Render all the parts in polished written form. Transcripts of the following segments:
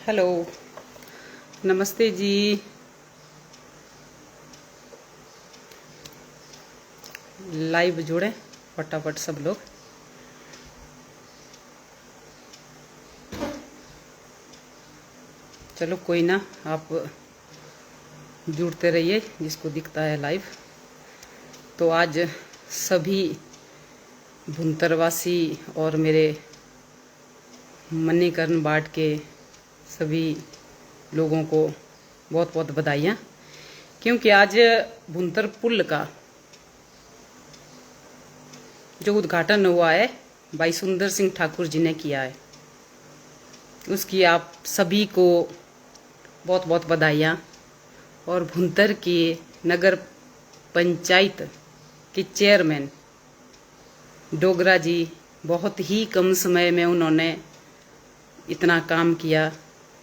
Hello, नमस्ते जी। Live जुड़े फटाफट सब लोग। चलो कोई ना, आप जुड़ते रहिए जिसको दिखता है लाइव। तो आज सभी भुंतरवासी और मेरे मणिकर्ण बाट के सभी लोगों को बहुत बहुत बधाइयाँ, क्योंकि आज भुंतर पुल का जो उद्घाटन हुआ है भाई सुंदर सिंह ठाकुर जी ने किया है, उसकी आप सभी को बहुत बहुत बधाइयाँ। और भुंतर के नगर पंचायत के चेयरमैन डोगरा जी, बहुत ही कम समय में उन्होंने इतना काम किया।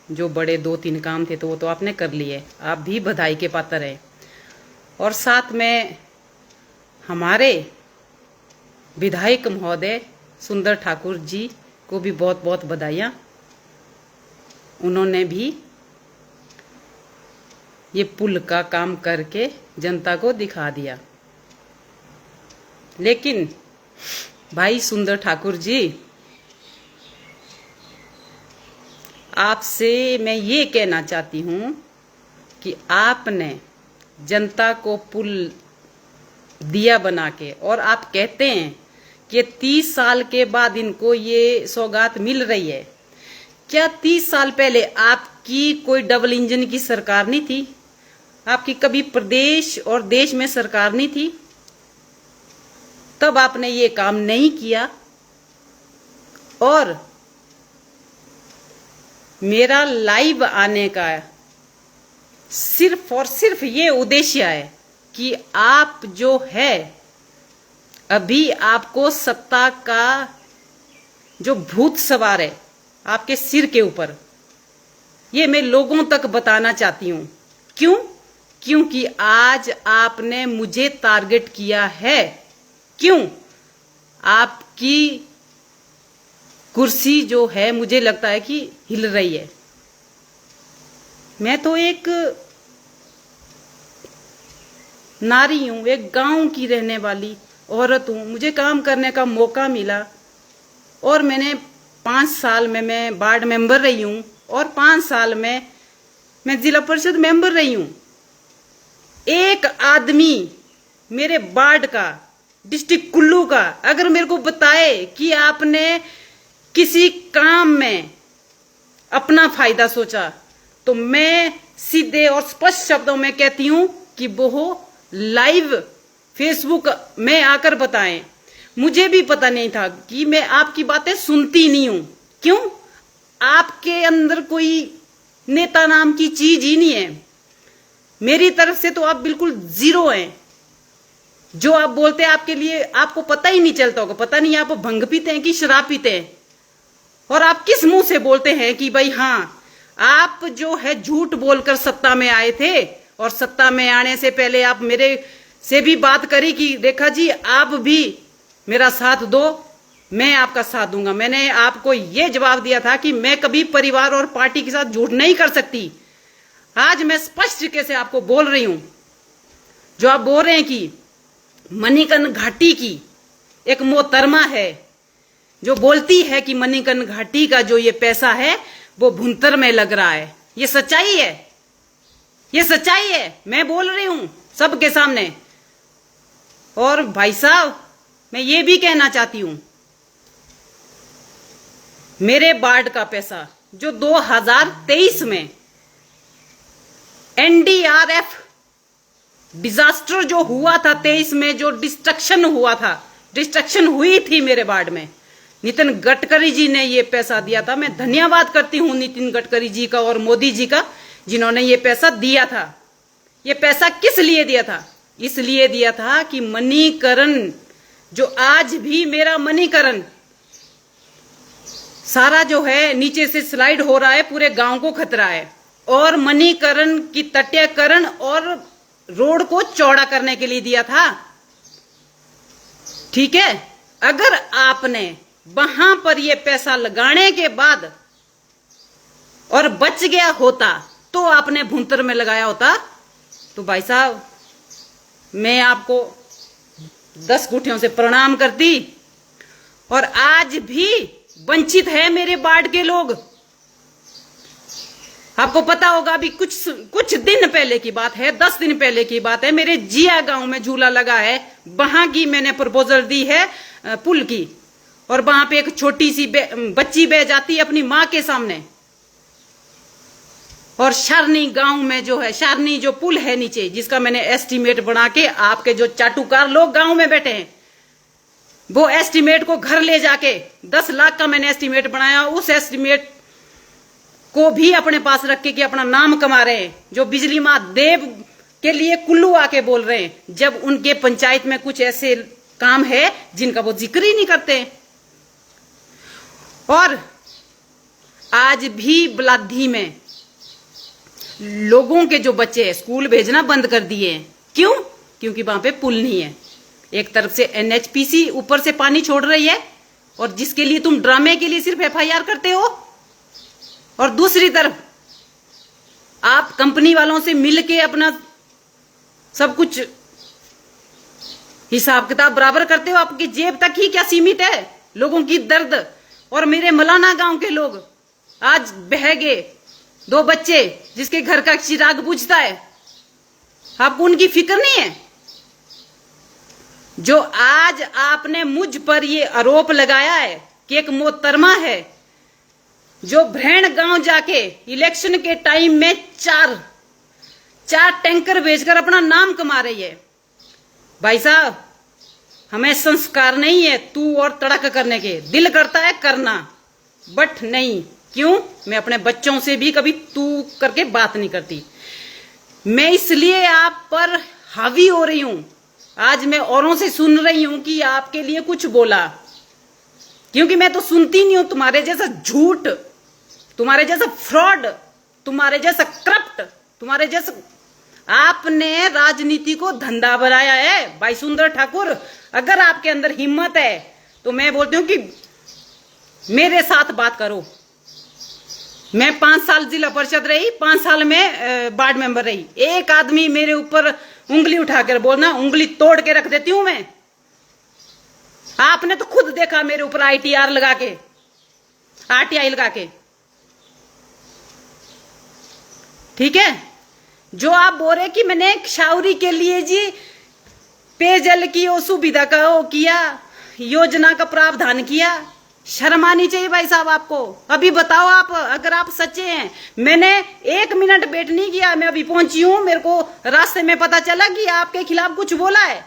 जो बड़े 2-3 काम थे तो वो तो आपने कर लिए, आप भी बधाई के पात्र हैं। और साथ में हमारे विधायक महोदय सुंदर ठाकुर जी को भी बहुत बहुत बधाइयाँ। उन्होंने भी ये पुल का काम करके जनता को दिखा दिया। लेकिन भाई सुंदर ठाकुर जी, आपसे मैं ये कहना चाहती हूँ कि आपने जनता को पुल दिया बना के, और आप कहते हैं कि 30 साल के बाद इनको ये सौगात मिल रही है। क्या 30 साल पहले आपकी कोई डबल इंजन की सरकार नहीं थी? आपकी कभी प्रदेश और देश में सरकार नहीं थी? तब आपने ये काम नहीं किया। और मेरा लाइव आने का सिर्फ और सिर्फ ये उद्देश्य है कि आप जो है, अभी आपको सत्ता का जो भूत सवार है आपके सिर के ऊपर, ये मैं लोगों तक बताना चाहती हूं। क्यों? क्योंकि आज आपने मुझे टारगेट किया है। क्यों? आपकी कुर्सी जो है मुझे लगता है कि हिल रही है। मैं तो एक नारी हूं, एक गांव की रहने वाली औरत हूं। मुझे काम करने का मौका मिला और मैंने 5 साल में मैं वार्ड मेंबर रही हूं और 5 साल में मैं जिला परिषद मेंबर रही हूं। एक आदमी मेरे वार्ड का, डिस्ट्रिक्ट कुल्लू का, अगर मेरे को बताए कि आपने किसी काम में अपना फायदा सोचा, तो मैं सीधे और स्पष्ट शब्दों में कहती हूं कि वो लाइव फेसबुक में आकर बताएं। मुझे भी पता नहीं था कि मैं आपकी बातें सुनती नहीं हूं। क्यों? आपके अंदर कोई नेता नाम की चीज ही नहीं है। मेरी तरफ से तो आप बिल्कुल जीरो हैं। जो आप बोलते हैं आपके लिए आपको पता ही नहीं चलता होगा। पता नहीं आप भंग पीते हैं कि शराब पीते हैं। और आप किस मुंह से बोलते हैं कि भाई हाँ, आप जो है झूठ बोलकर सत्ता में आए थे, और सत्ता में आने से पहले आप मेरे से भी बात करी कि रेखा जी आप भी मेरा साथ दो, मैं आपका साथ दूंगा। मैंने आपको यह जवाब दिया था कि मैं कभी परिवार और पार्टी के साथ झूठ नहीं कर सकती। आज मैं स्पष्ट तरीके से आपको बोल रही हूं। जो आप बोल रहे हैं कि मणिकर्ण घाटी की एक मोहतरमा है जो बोलती है कि मणिकर्ण घाटी का जो ये पैसा है वो भुंतर में लग रहा है, ये सच्चाई है। ये सच्चाई है, मैं बोल रही हूं सबके सामने। और भाई साहब, मैं ये भी कहना चाहती हूं, मेरे वार्ड का पैसा जो 2023 में एनडीआरएफ डिजास्टर जो हुआ था, 23 में जो डिस्ट्रक्शन हुआ था, डिस्ट्रक्शन हुई थी मेरे वार्ड में, नितिन गडकरी जी ने ये पैसा दिया था। मैं धन्यवाद करती हूं नितिन गडकरी जी का और मोदी जी का, जिन्होंने ये पैसा दिया था। ये पैसा किस लिए दिया था? इसलिए दिया था कि मणिकर्ण, जो आज भी मेरा मणिकर्ण सारा जो है नीचे से स्लाइड हो रहा है, पूरे गांव को खतरा है। और मणिकर्ण की तटीयकरण और रोड को चौड़ा करने के लिए दिया था। ठीक है, अगर आपने वहां पर ये पैसा लगाने के बाद और बच गया होता तो आपने भुंतर में लगाया होता। तो भाई साहब, मैं आपको 10 गुठियों से प्रणाम करती। और आज भी वंचित है मेरे वार्ड के लोग। आपको पता होगा, अभी कुछ दिन पहले की बात है, 10 दिन पहले की बात है, मेरे जिया गांव में झूला लगा है। वहां की मैंने प्रपोजल दी है पुल की, और वहां पे एक छोटी सी बच्ची बह जाती है अपनी मां के सामने। और शारनी गांव में जो है, शारनी जो पुल है नीचे, जिसका मैंने एस्टीमेट बना के आपके जो चाटुकार लोग गांव में बैठे हैं, वो एस्टीमेट को घर ले जाके 10 लाख का मैंने एस्टीमेट बनाया। उस एस्टीमेट को भी अपने पास रख के कि अपना नाम कमा रहे हैं। जो बिजली माँ देव के लिए कुल्लू आके बोल रहे हैं, जब उनके पंचायत में कुछ ऐसे काम है जिनका वो जिक्र ही नहीं करते। और आज भी बलाधी में लोगों के जो बच्चे हैं स्कूल भेजना बंद कर दिए हैं। क्यों? क्योंकि वहां पे पुल नहीं है। एक तरफ से एनएचपीसी ऊपर से पानी छोड़ रही है, और जिसके लिए तुम ड्रामे के लिए सिर्फ एफआईआर करते हो, और दूसरी तरफ आप कंपनी वालों से मिलके अपना सब कुछ हिसाब किताब बराबर करते हो। आपकी जेब तक ही क्या सीमित है? लोगों की दर्द। और मेरे मलाना गांव के लोग आज बह गए, 2 बच्चे जिसके घर का चिराग बुझता है। आपको उनकी फिक्र नहीं है? जो आज आपने मुझ पर ये आरोप लगाया है कि एक मोहतरमा है जो भ्रैण गांव जाके इलेक्शन के टाइम में चार टैंकर भेजकर अपना नाम कमा रही है। भाई साहब, हमें संस्कार नहीं है तू और तड़क करने के। दिल करता है करना, बट नहीं। क्यों? मैं अपने बच्चों से भी कभी तू करके बात नहीं करती। मैं इसलिए आप पर हावी हो रही हूं। आज मैं औरों से सुन रही हूं कि आपके लिए कुछ बोला, क्योंकि मैं तो सुनती नहीं हूं तुम्हारे जैसा झूठ, तुम्हारे जैसा फ्रॉड, तुम्हारे जैसा करप्ट, तुम्हारे जैसा। आपने राजनीति को धंधा बनाया है भाई सुंदर ठाकुर। अगर आपके अंदर हिम्मत है तो मैं बोलती हूं कि मेरे साथ बात करो। मैं 5 साल जिला परिषद रही, 5 साल में वार्ड मेंबर रही। एक आदमी मेरे ऊपर उंगली उठाकर बोलना, उंगली तोड़ के रख देती हूं मैं। आपने तो खुद देखा मेरे ऊपर आईटीआर लगा के, आरटीआई लगा के। ठीक है? जो आप बोल रहे कि मैंने क्षाउरी के लिए जी पेयजल की सुविधा का वो किया, योजना का प्रावधान किया, शर्म आनी चाहिए भाई साहब आपको। अभी बताओ आप, अगर आप सच्चे हैं। मैंने 1 मिनट वेट नहीं किया, मैं अभी पहुंची हूं। मेरे को रास्ते में पता चला कि आपके खिलाफ कुछ बोला है।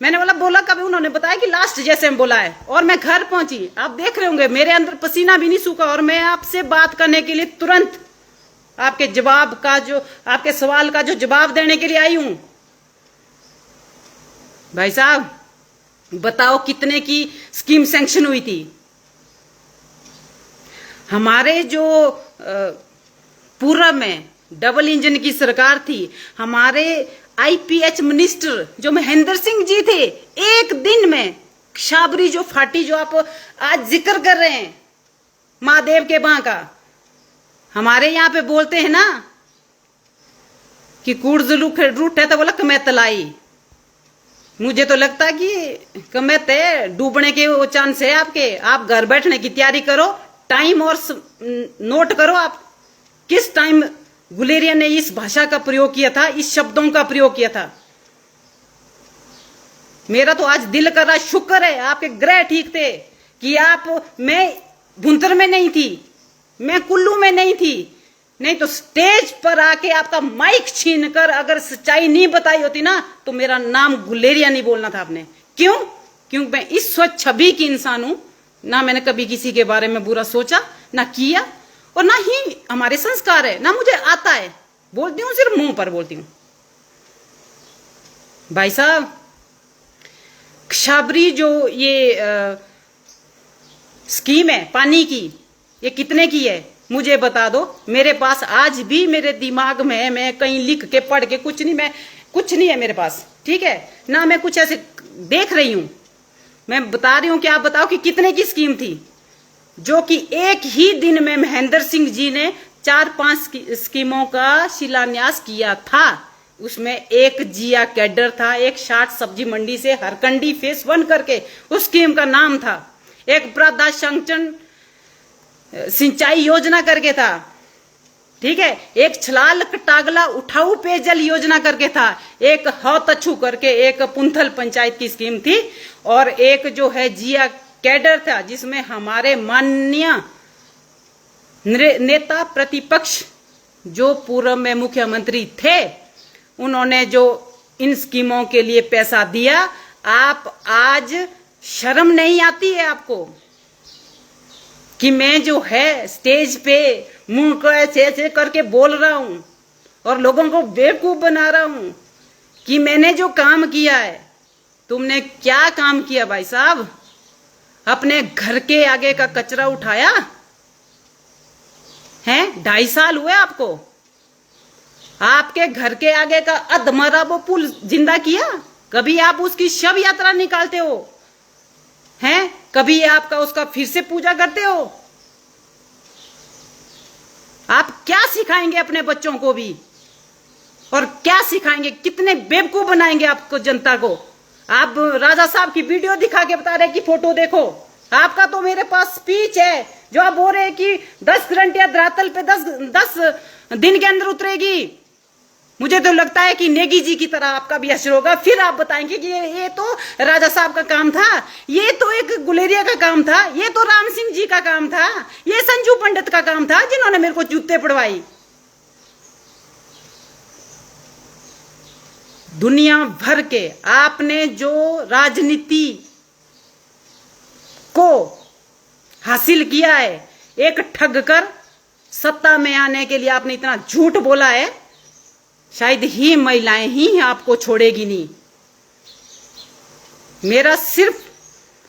मैंने बोला कभी, उन्होंने बताया कि लास्ट जैसे में बोला है, और मैं घर पहुंची। आप देख रहे होंगे मेरे अंदर पसीना भी नहीं सूखा, और मैं आपसे बात करने के लिए तुरंत आपके जवाब का जो, आपके सवाल का जो जवाब देने के लिए आई हूं। भाई साहब बताओ कितने की स्कीम सैंक्शन हुई थी? हमारे जो पूर्व में डबल इंजन की सरकार थी, हमारे आईपीएच मिनिस्टर जो महेंद्र सिंह जी थे, एक दिन में क्षाबरी जो फाटी जो आप आज जिक्र कर रहे हैं महादेव के बां का, हमारे यहाँ पे बोलते हैं ना कि कूड़ रूट है तो बोला कमै तलाई। मुझे तो लगता कि कमै तय डूबने के वो चांस है आपके। आप घर बैठने की तैयारी करो, टाइम और नोट करो आप किस टाइम गुलेरिया ने इस भाषा का प्रयोग किया था, इस शब्दों का प्रयोग किया था। मेरा तो आज दिल कर रहा, शुक्र है आपके ग्रह ठीक थे कि मैं भुंतर में नहीं थी, मैं कुल्लू में नहीं थी, नहीं तो स्टेज पर आके आपका माइक छीनकर अगर सच्चाई नहीं बताई होती ना, तो मेरा नाम गुलेरिया नहीं बोलना था आपने। क्यों? क्योंकि मैं इस स्वच्छ छवि की इंसान हूं। ना मैंने कभी किसी के बारे में बुरा सोचा, ना किया, और ना ही हमारे संस्कार है, ना मुझे आता है। बोलती हूं, सिर्फ मुंह पर बोलती हूं। भाई साहब, क्षाबरी जो ये स्कीम है पानी की, ये कितने की है मुझे बता दो। मेरे पास आज भी मेरे दिमाग में है, मैं कहीं लिख के पढ़ के कुछ नहीं है मेरे पास। ठीक है ना? मैं कुछ ऐसे देख रही हूं, मैं बता रही हूं कि आप बताओ कि कितने की स्कीम थी, जो कि एक ही दिन में महेंद्र सिंह जी ने 4-5 स्कीमों का शिलान्यास किया था। उसमें एक जिया कैडर था, एक 60 सब्जी मंडी से हरकंडी फेस 1 करके उस स्कीम का नाम था, एक वृद्धा संचन सिंचाई योजना करके था, ठीक है, एक छलाल टागला उठाऊ पेयजल योजना करके था, एक हौतछू करके एक पुंथल पंचायत की स्कीम थी, और एक जो है जिया कैडर था जिसमें हमारे माननीय नेता प्रतिपक्ष जो पूर्व में मुख्यमंत्री थे उन्होंने जो इन स्कीमों के लिए पैसा दिया। आप आज शर्म नहीं आती है आपको कि मैं जो है स्टेज पे मुंह को ऐसे करके बोल रहा हूं और लोगों को बेवकूफ बना रहा हूं कि मैंने जो काम किया है। तुमने क्या काम किया भाई साहब? अपने घर के आगे का कचरा उठाया है? 2.5 साल हुए आपको। आपके घर के आगे का अधमरा वो पुल जिंदा किया? कभी आप उसकी शव यात्रा निकालते हो हैं? कभी आपका उसका फिर से पूजा करते हो? आप क्या सिखाएंगे अपने बच्चों को भी, और क्या सिखाएंगे? कितने बेवकूफ बनाएंगे आपको, जनता को? आप राजा साहब की वीडियो दिखा के बता रहे कि फोटो देखो। आपका तो मेरे पास स्पीच है जो आप बोल रहे हैं कि 10 घंटे धरातल पे 10 दिन के अंदर उतरेगी। मुझे तो लगता है कि नेगी जी की तरह आपका भी असर होगा। फिर आप बताएंगे कि ये तो राजा साहब का काम था, ये तो एक गुलेरिया का काम था, ये तो राम सिंह जी का काम था, ये संजू पंडित का काम था जिन्होंने मेरे को जूते पड़वाई। दुनिया भर के आपने जो राजनीति को हासिल किया है, एक ठग कर सत्ता में आने के लिए आपने इतना झूठ बोला है, शायद ही महिलाएं ही आपको छोड़ेगी नहीं। मेरा सिर्फ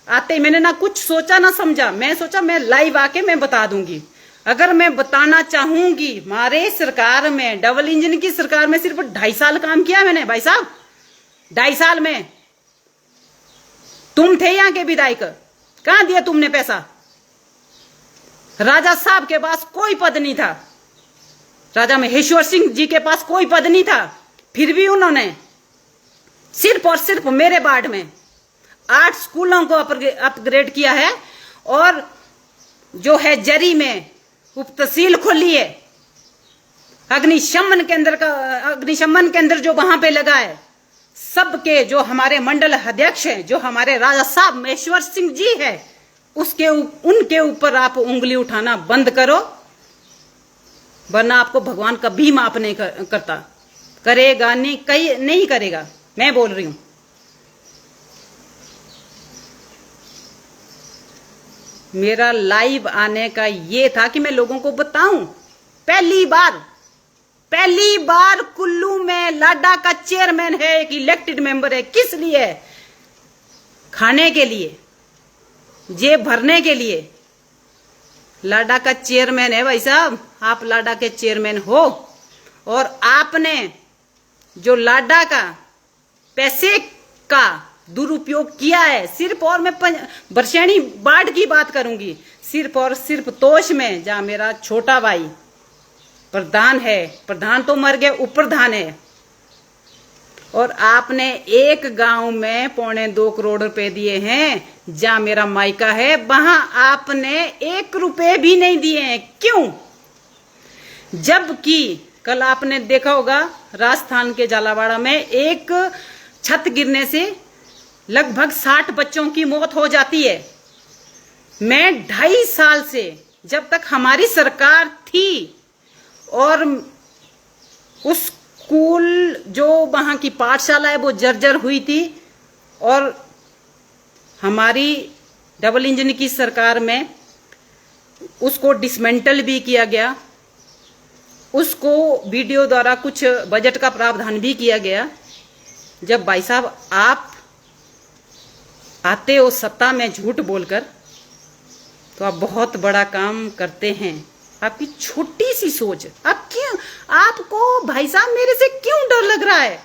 आते मैंने ना कुछ सोचा ना समझा, मैं सोचा मैं लाइव आके मैं बता दूंगी। अगर मैं बताना चाहूंगी, हमारे सरकार में, डबल इंजन की सरकार में सिर्फ 2.5 साल काम किया मैंने भाई साहब। 2.5 साल में तुम थे यहाँ के विधायक, कहां दिया तुमने पैसा? राजा साहब के पास कोई पद नहीं था, राजा महेश्वर सिंह जी के पास कोई पद नहीं था, फिर भी उन्होंने सिर्फ और सिर्फ मेरे वार्ड में 8 स्कूलों को अपग्रेड किया है, और जो है जरी में उप तहसील खोली है, अग्निशमन केंद्र जो वहां पे लगा है, सबके जो हमारे मंडल अध्यक्ष हैं, जो हमारे राजा साहब महेश्वर सिंह जी है, उनके ऊपर आप उंगली उठाना बंद करो, वरना आपको भगवान कभी माफ नहीं करता। करेगा नहीं करेगा, मैं बोल रही हूं। मेरा लाइव आने का ये था कि मैं लोगों को बताऊं, पहली बार कुल्लू में लाडा का चेयरमैन है, एक इलेक्टेड मेंबर है। किस लिए? खाने के लिए, जेब भरने के लिए। लाडा का चेयरमैन है भाई साहब, आप लाडा के चेयरमैन हो, और आपने जो लाडा का पैसे का दुरुपयोग किया है, सिर्फ, और मैं बरसैनी बाढ़ की बात करूंगी, सिर्फ और सिर्फ तोश में, जहां मेरा छोटा भाई प्रधान है, प्रधान तो मर गए, उपप्रधान है, और आपने एक गांव में 2.25 करोड़ रुपए दिए हैं, जहां मेरा मायका है, वहां आपने 1 रुपए भी नहीं दिए हैं। क्यों? जबकि कल आपने देखा होगा राजस्थान के झालावाड़ में एक छत गिरने से लगभग 60 बच्चों की मौत हो जाती है। मैं 2.5 साल से, जब तक हमारी सरकार थी, और उस स्कूल जो वहां की पाठशाला है वो जर्जर हुई थी, और हमारी डबल इंजन की सरकार में उसको डिसमेंटल भी किया गया, उसको वीडियो द्वारा कुछ बजट का प्रावधान भी किया गया। जब भाई साहब आप आते हो सत्ता में झूठ बोलकर, तो आप बहुत बड़ा काम करते हैं। आपकी छोटी सी सोच, आपको भाई साहब मेरे से क्यों डर लग रहा है?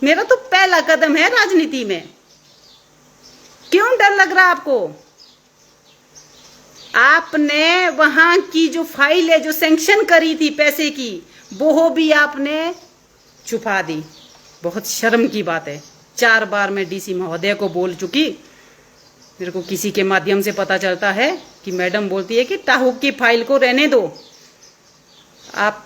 मेरा तो पहला कदम है राजनीति में, क्यों डर लग रहा है आपको? आपने वहां की जो फाइल है जो सैंक्शन करी थी पैसे की, वो भी आपने छुपा दी। बहुत शर्म की बात है। 4 बार मैं डीसी महोदय को बोल चुकी। मेरे को किसी के माध्यम से पता चलता है कि मैडम बोलती है कि ताहुक की फाइल को रहने दो, आप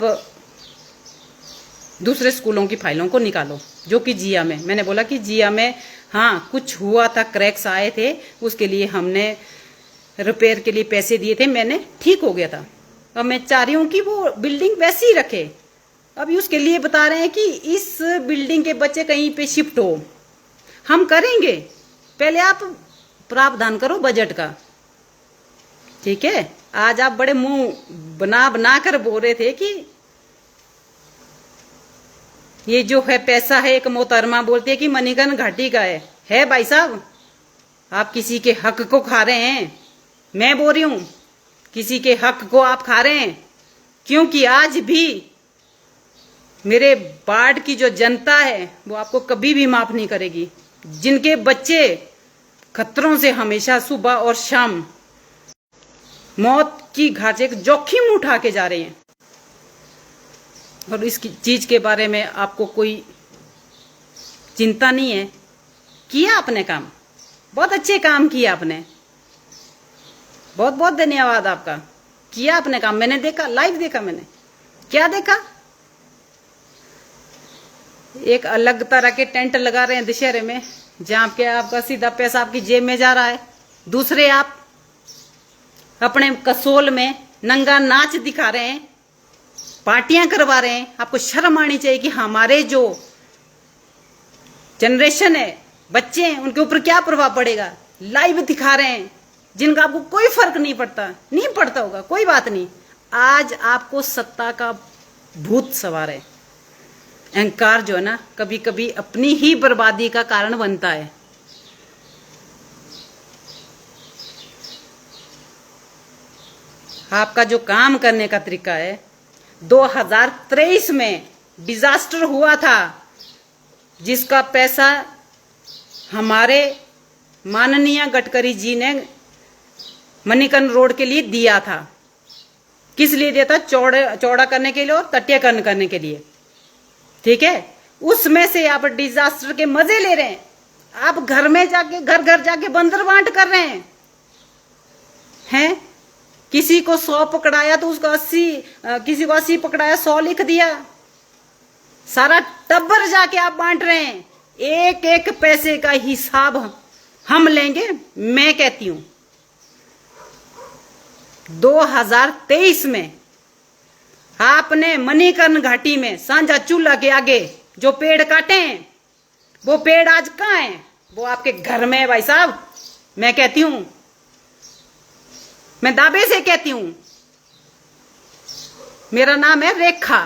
दूसरे स्कूलों की फाइलों को निकालो, जो कि जिया में। मैंने बोला कि जिया में हाँ कुछ हुआ था, क्रैक्स आए थे, उसके लिए हमने रिपेयर के लिए पैसे दिए थे, मैंने ठीक हो गया था। अब मैं चाह रही हूँ कि वो बिल्डिंग वैसी ही रखे। अभी उसके लिए बता रहे हैं कि इस बिल्डिंग के बच्चे कहीं पे शिफ्ट हो। हम करेंगे, पहले आप प्रावधान करो बजट का, ठीक है। आज आप बड़े मुंह बना बना कर बोल रहे थे कि ये जो है पैसा है, एक मोहतरमा बोलती है कि मणिकर्ण घाटी का है भाई साहब, आप किसी के हक को खा रहे हैं। मैं बोल रही हूं किसी के हक को आप खा रहे हैं, क्योंकि आज भी मेरे बाढ़ की जो जनता है वो आपको कभी भी माफ नहीं करेगी। जिनके बच्चे खतरों से हमेशा सुबह और शाम मौत की घाट से जोखिम उठा के जा रहे हैं, और इस चीज के बारे में आपको कोई चिंता नहीं है। किया आपने काम, बहुत अच्छे काम किया आपने, बहुत बहुत धन्यवाद आपका। किया आपने काम, मैंने देखा, लाइव देखा मैंने। क्या देखा? एक अलग तरह के टेंट लगा रहे हैं दशहरे में, जहां पे आपका सीधा पैसा आपकी जेब में जा रहा है। दूसरे आप अपने कसोल में नंगा नाच दिखा रहे हैं, पार्टियां करवा रहे हैं। आपको शर्म आनी चाहिए कि हमारे जो जनरेशन है, बच्चे हैं, उनके ऊपर क्या प्रभाव पड़ेगा। लाइव दिखा रहे हैं, जिनका आपको कोई फर्क नहीं पड़ता होगा, कोई बात नहीं। आज आपको सत्ता का भूत सवार है। अहंकार जो है ना, कभी कभी अपनी ही बर्बादी का कारण बनता है। आपका जो काम करने का तरीका है, 2023 में डिजास्टर हुआ था, जिसका पैसा हमारे माननीय गडकरी जी ने मणिकर्ण रोड के लिए दिया था। किस लिए दिया था? चौड़ा करने के लिए और तटीयकरण करने के लिए, ठीक है। उसमें से आप डिजास्टर के मजे ले रहे हैं। आप घर में जाके, घर घर जाके बंदर बांट कर रहे हैं। किसी को 100 पकड़ाया तो उसको 80, किसी को 80 पकड़ाया 100 लिख दिया। सारा टब्बर जाके आप बांट रहे हैं। एक एक पैसे का हिसाब हम लेंगे। मैं कहती हूं 2023 में आपने मणिकर्ण घाटी में सांझा चूल्हा के आगे जो पेड़ काटे हैं, वो पेड़ आज कहां हैं? वो आपके घर में है भाई साहब। मैं कहती हूं, मैं दावे से कहती हूं, मेरा नाम है रेखा,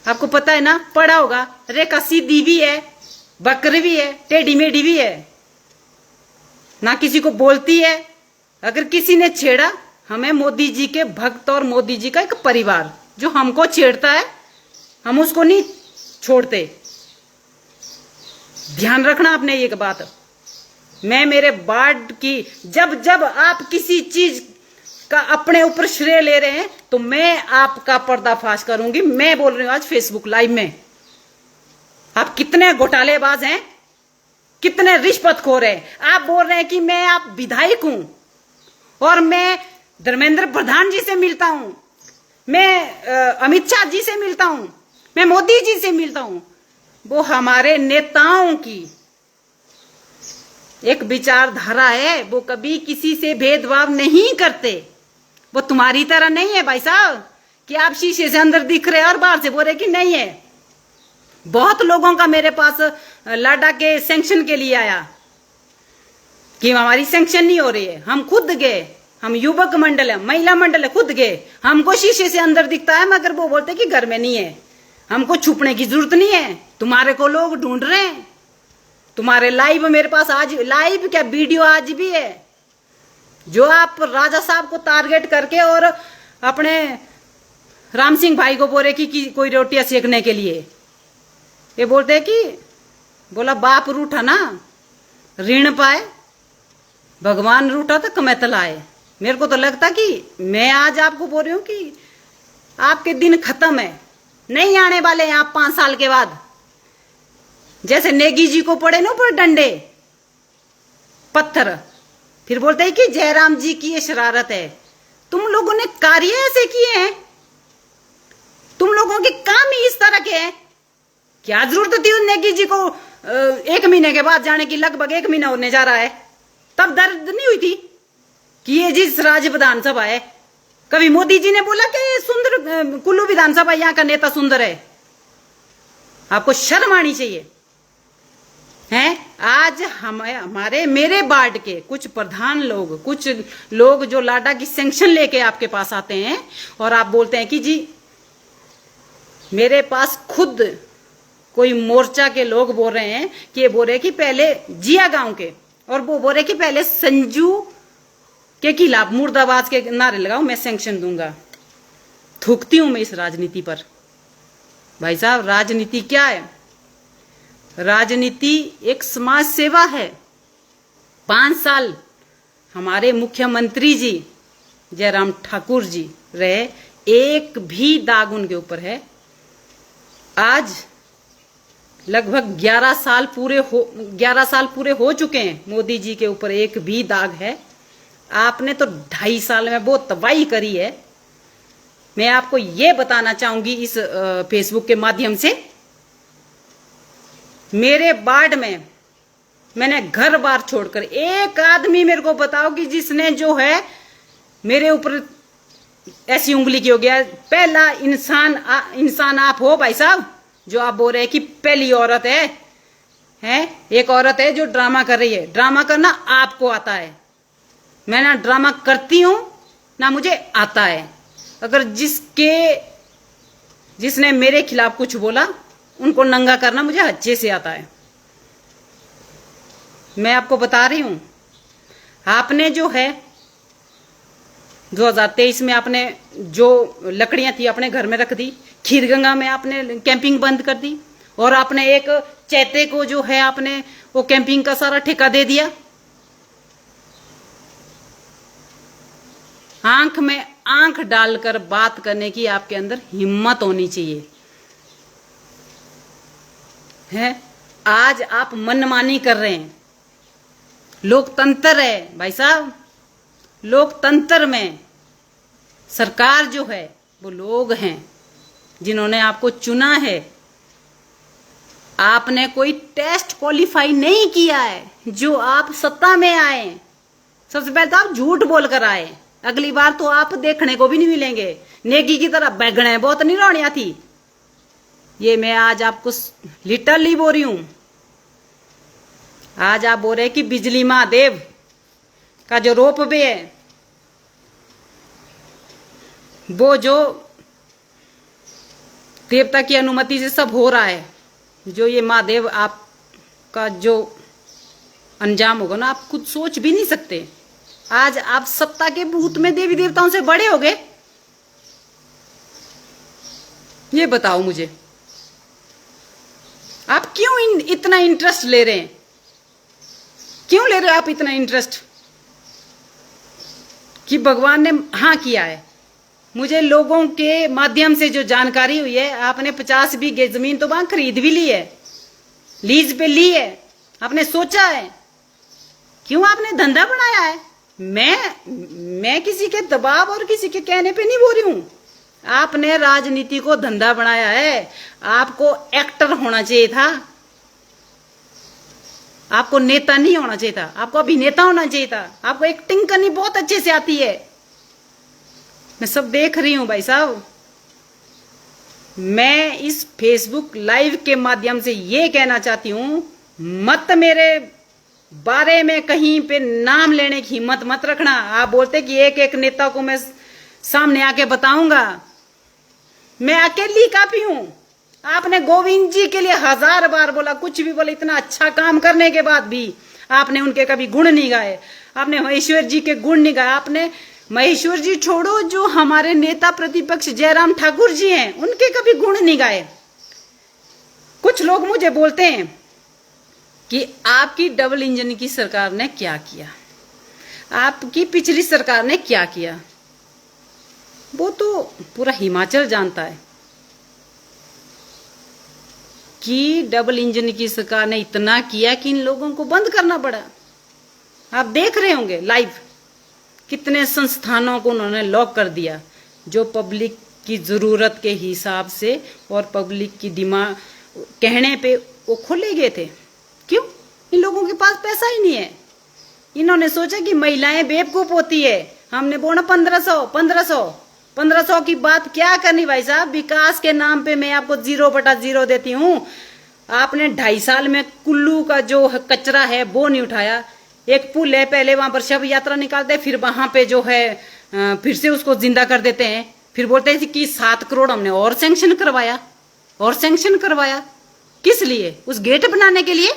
आपको पता है ना, पढ़ा होगा। रेखा सीधी भी है, बकर भी है, टेढ़ी मेढ़ी भी है, ना किसी को बोलती है। अगर किसी ने छेड़ा, हमें मोदी जी के भक्त और मोदी जी का एक परिवार जो हमको छेड़ता है, हम उसको नहीं छोड़ते। ध्यान रखना आपने एक बात। मैं मेरे बाढ़ की जब आप किसी चीज का अपने ऊपर श्रेय ले रहे हैं, तो मैं आपका पर्दाफाश करूंगी। मैं बोल रही हूं आज फेसबुक लाइव में, आप कितने घोटालेबाज हैं, कितने रिश्वतखोर हैं। आप बोल रहे हैं कि मैं आप विधायक हूं और मैं धर्मेंद्र प्रधान जी से मिलता हूं, मैं अमित शाह जी से मिलता हूं, मैं मोदी जी से मिलता हूं। वो हमारे नेताओं की एक विचारधारा है, वो कभी किसी से भेदभाव नहीं करते। वो तुम्हारी तरह नहीं है भाई साहब कि आप शीशे से अंदर दिख रहे हैं और बाहर से बोल रहे कि नहीं है। बहुत लोगों का मेरे पास लाडा के सैंक्शन के लिए आया कि हमारी सैंक्शन नहीं हो रही है। हम खुद गए, हम युवक मंडल है, महिला मंडल है, खुद गए। हमको शीशे से अंदर दिखता है, मगर वो बोलते कि घर में नहीं है। हमको छुपने की जरूरत नहीं है। तुम्हारे को लोग ढूंढ रहे हैं। तुम्हारे लाइव मेरे पास आज, लाइव क्या वीडियो आज भी है, जो आप राजा साहब को टारगेट करके और अपने राम सिंह भाई को बोले कि कोई रोटियां सेकने के लिए, ये बोलते हैं कि बोला बाप रूठा ना ऋण पाए, भगवान रूठा तो कमेतल आए। मेरे को तो लगता कि मैं आज आपको बोल रही हूं कि आपके दिन खत्म है, नहीं आने वाले हैं आप 5 साल के बाद। जैसे नेगी जी को पड़े ना ऊपर डंडे पत्थर, फिर बोलते हैं कि जयराम जी की ये शरारत है। तुम लोगों ने कार्य ऐसे किए हैं, तुम लोगों के काम ही इस तरह के हैं। क्या जरूरत थी उन नेगी जी को 1 महीने के बाद जाने की? लगभग 1 महीना होने जा रहा है, तब दर्द नहीं हुई थी कि ये जिस राज्य विधानसभा है? कभी मोदी जी ने बोला कि ये सुंदर कुल्लू विधानसभा यहाँ का नेता सुंदर है? आपको शर्म आनी चाहिए हैं। आज हमारे मेरे वार्ड के कुछ प्रधान लोग, कुछ लोग जो लाडा की सैंक्शन लेके आपके पास आते हैं और आप बोलते हैं कि जी मेरे पास खुद कोई मोर्चा के लोग बोल रहे हैं कि ये बोल रहे कि पहले जिया गांव के, और वो बोल रहे कि पहले संजू के खिलाफ मुर्दाबाद के नारे लगाओ, मैं सैंक्शन दूंगा। थूकती हूं मैं इस राजनीति पर। भाई साहब, राजनीति क्या है? राजनीति एक समाज सेवा है। 5 साल हमारे मुख्यमंत्री जी जयराम ठाकुर जी रहे, एक भी दाग उनके ऊपर है। आज लगभग 11 साल पूरे हो चुके हैं, मोदी जी के ऊपर एक भी दाग है। आपने तो 2.5 साल में बहुत तबाही करी है। मैं आपको ये बताना चाहूंगी इस फेसबुक के माध्यम से, मेरे वार्ड में मैंने घर बार छोड़कर एक आदमी मेरे को बताओ कि जिसने जो है मेरे ऊपर ऐसी उंगली की हो गया। पहला इंसान आप हो भाई साहब, जो आप बोल रहे हैं कि पहली औरत है एक औरत है जो ड्रामा कर रही है। ड्रामा करना आपको आता है, मैं ना ड्रामा करती हूं ना मुझे आता है। अगर जिसने मेरे खिलाफ कुछ बोला उनको नंगा करना मुझे अच्छे से आता है। मैं आपको बता रही हूं, आपने जो है 2023 में आपने जो लकड़ियां थी अपने घर में रख दी, खीरगंगा में आपने कैंपिंग बंद कर दी, और आपने एक चैते को जो है आपने वो कैंपिंग का सारा ठेका दे दिया। आंख में आंख डालकर बात करने की आपके अंदर हिम्मत होनी चाहिए है। आज आप मनमानी कर रहे हैं। लोकतंत्र है भाई साहब, लोकतंत्र में सरकार जो है वो लोग हैं जिन्होंने आपको चुना है। आपने कोई टेस्ट क्वालिफाई नहीं किया है जो आप सत्ता में आए। सबसे पहले तो आप झूठ बोलकर आए, अगली बार तो आप देखने को भी नहीं मिलेंगे। नेगी की तरह बैगणे बहुत निरौनिया थी। ये मैं आज आपको लिटरली बोल रही हूं। आज आप बोल रहे हैं कि बिजली महादेव का जो रोप वे है वो जो देवता की अनुमति से सब हो रहा है, जो ये महादेव आपका जो अंजाम होगा ना, आप खुद सोच भी नहीं सकते। आज आप सत्ता के भूत में देवी देवताओं से बड़े हो गए। ये बताओ मुझे, आप क्यों इतना इंटरेस्ट ले रहे हैं? क्यों ले रहे हो आप इतना इंटरेस्ट कि भगवान ने हाँ किया है? मुझे लोगों के माध्यम से जो जानकारी हुई है, आपने 50 बीघे जमीन तो वहां खरीद भी ली है, लीज पे ली है। आपने सोचा है, क्यों आपने धंधा बनाया है? मैं किसी के दबाव और किसी के कहने पे नहीं बोल रही हूं। आपने राजनीति को धंधा बनाया है। आपको एक्टर होना चाहिए था, आपको नेता नहीं होना चाहिए था, आपको अभिनेता होना चाहिए था। आपको एक्टिंग करनी बहुत अच्छे से आती है, मैं सब देख रही हूं भाई साहब। मैं इस फेसबुक लाइव के माध्यम से ये कहना चाहती हूं, मत मेरे बारे में कहीं पे नाम लेने की हिम्मत मत रखना। आप बोलते कि एक एक नेता को मैं सामने आके बताऊंगा, मैं अकेली काफी हूं। आपने गोविंद जी के लिए 1000 बार बोला, कुछ भी बोला, इतना अच्छा काम करने के बाद भी आपने उनके कभी गुण नहीं गाए। आपने महेश्वर जी के गुण नहीं गाए। आपने महेश्वर जी छोड़ो, जो हमारे नेता प्रतिपक्ष जयराम ठाकुर जी हैं, उनके कभी गुण नहीं गाए। कुछ लोग मुझे बोलते हैं कि आपकी डबल इंजन की सरकार ने क्या किया। आपकी पिछली सरकार ने क्या किया वो तो पूरा हिमाचल जानता है कि डबल इंजन की सरकार ने इतना किया कि इन लोगों को बंद करना पड़ा। आप देख रहे होंगे लाइव कितने संस्थानों को उन्होंने लॉक कर दिया जो पब्लिक की जरूरत के हिसाब से और पब्लिक की दिमाग कहने पे वो खोले गए थे। क्यों? इन लोगों के पास पैसा ही नहीं है। इन्होंने सोचा कि महिलाएं बेवकूफ होती है, हमने बोला 1500 की बात क्या करनी भाई साहब। विकास के नाम पे मैं आपको 0/0 देती हूँ। आपने 2.5 साल में कुल्लू का जो कचरा है वो नहीं उठाया। एक पुल है, पहले वहां पर शव यात्रा निकालते हैं, फिर वहां पे जो है फिर से उसको जिंदा कर देते हैं, फिर बोलते हैं कि 7 करोड़ हमने और सैंक्शन करवाया। किस लिए? उस गेट बनाने के लिए।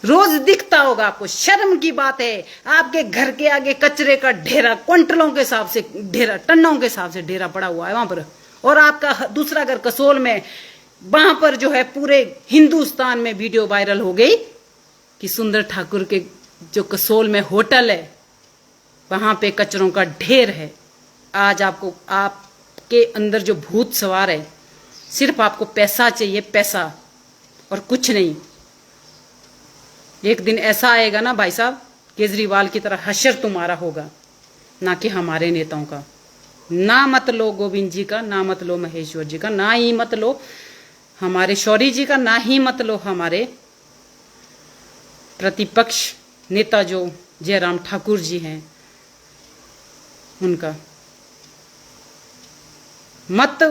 रोज दिखता होगा आपको, शर्म की बात है। आपके घर के आगे कचरे का ढेरा क्विंटलों के हिसाब से ढेरा, टनों के हिसाब से ढेरा पड़ा हुआ है वहां पर। और आपका दूसरा घर कसोल में, वहां पर जो है पूरे हिंदुस्तान में वीडियो वायरल हो गई कि सुंदर ठाकुर के जो कसोल में होटल है वहां पे कचरों का ढेर है। आज आपको, आपके अंदर जो भूत सवार है, सिर्फ आपको पैसा चाहिए, पैसा और कुछ नहीं। एक दिन ऐसा आएगा ना भाई साहब, केजरीवाल की तरह हशर तुम्हारा होगा, ना कि हमारे नेताओं का। ना मत लो गोविंद जी का, ना मत लो महेश्वर जी का, ना ही मत लो हमारे शौरी जी का, ना ही मत लो हमारे प्रतिपक्ष नेता जो जयराम ठाकुर जी हैं उनका। मत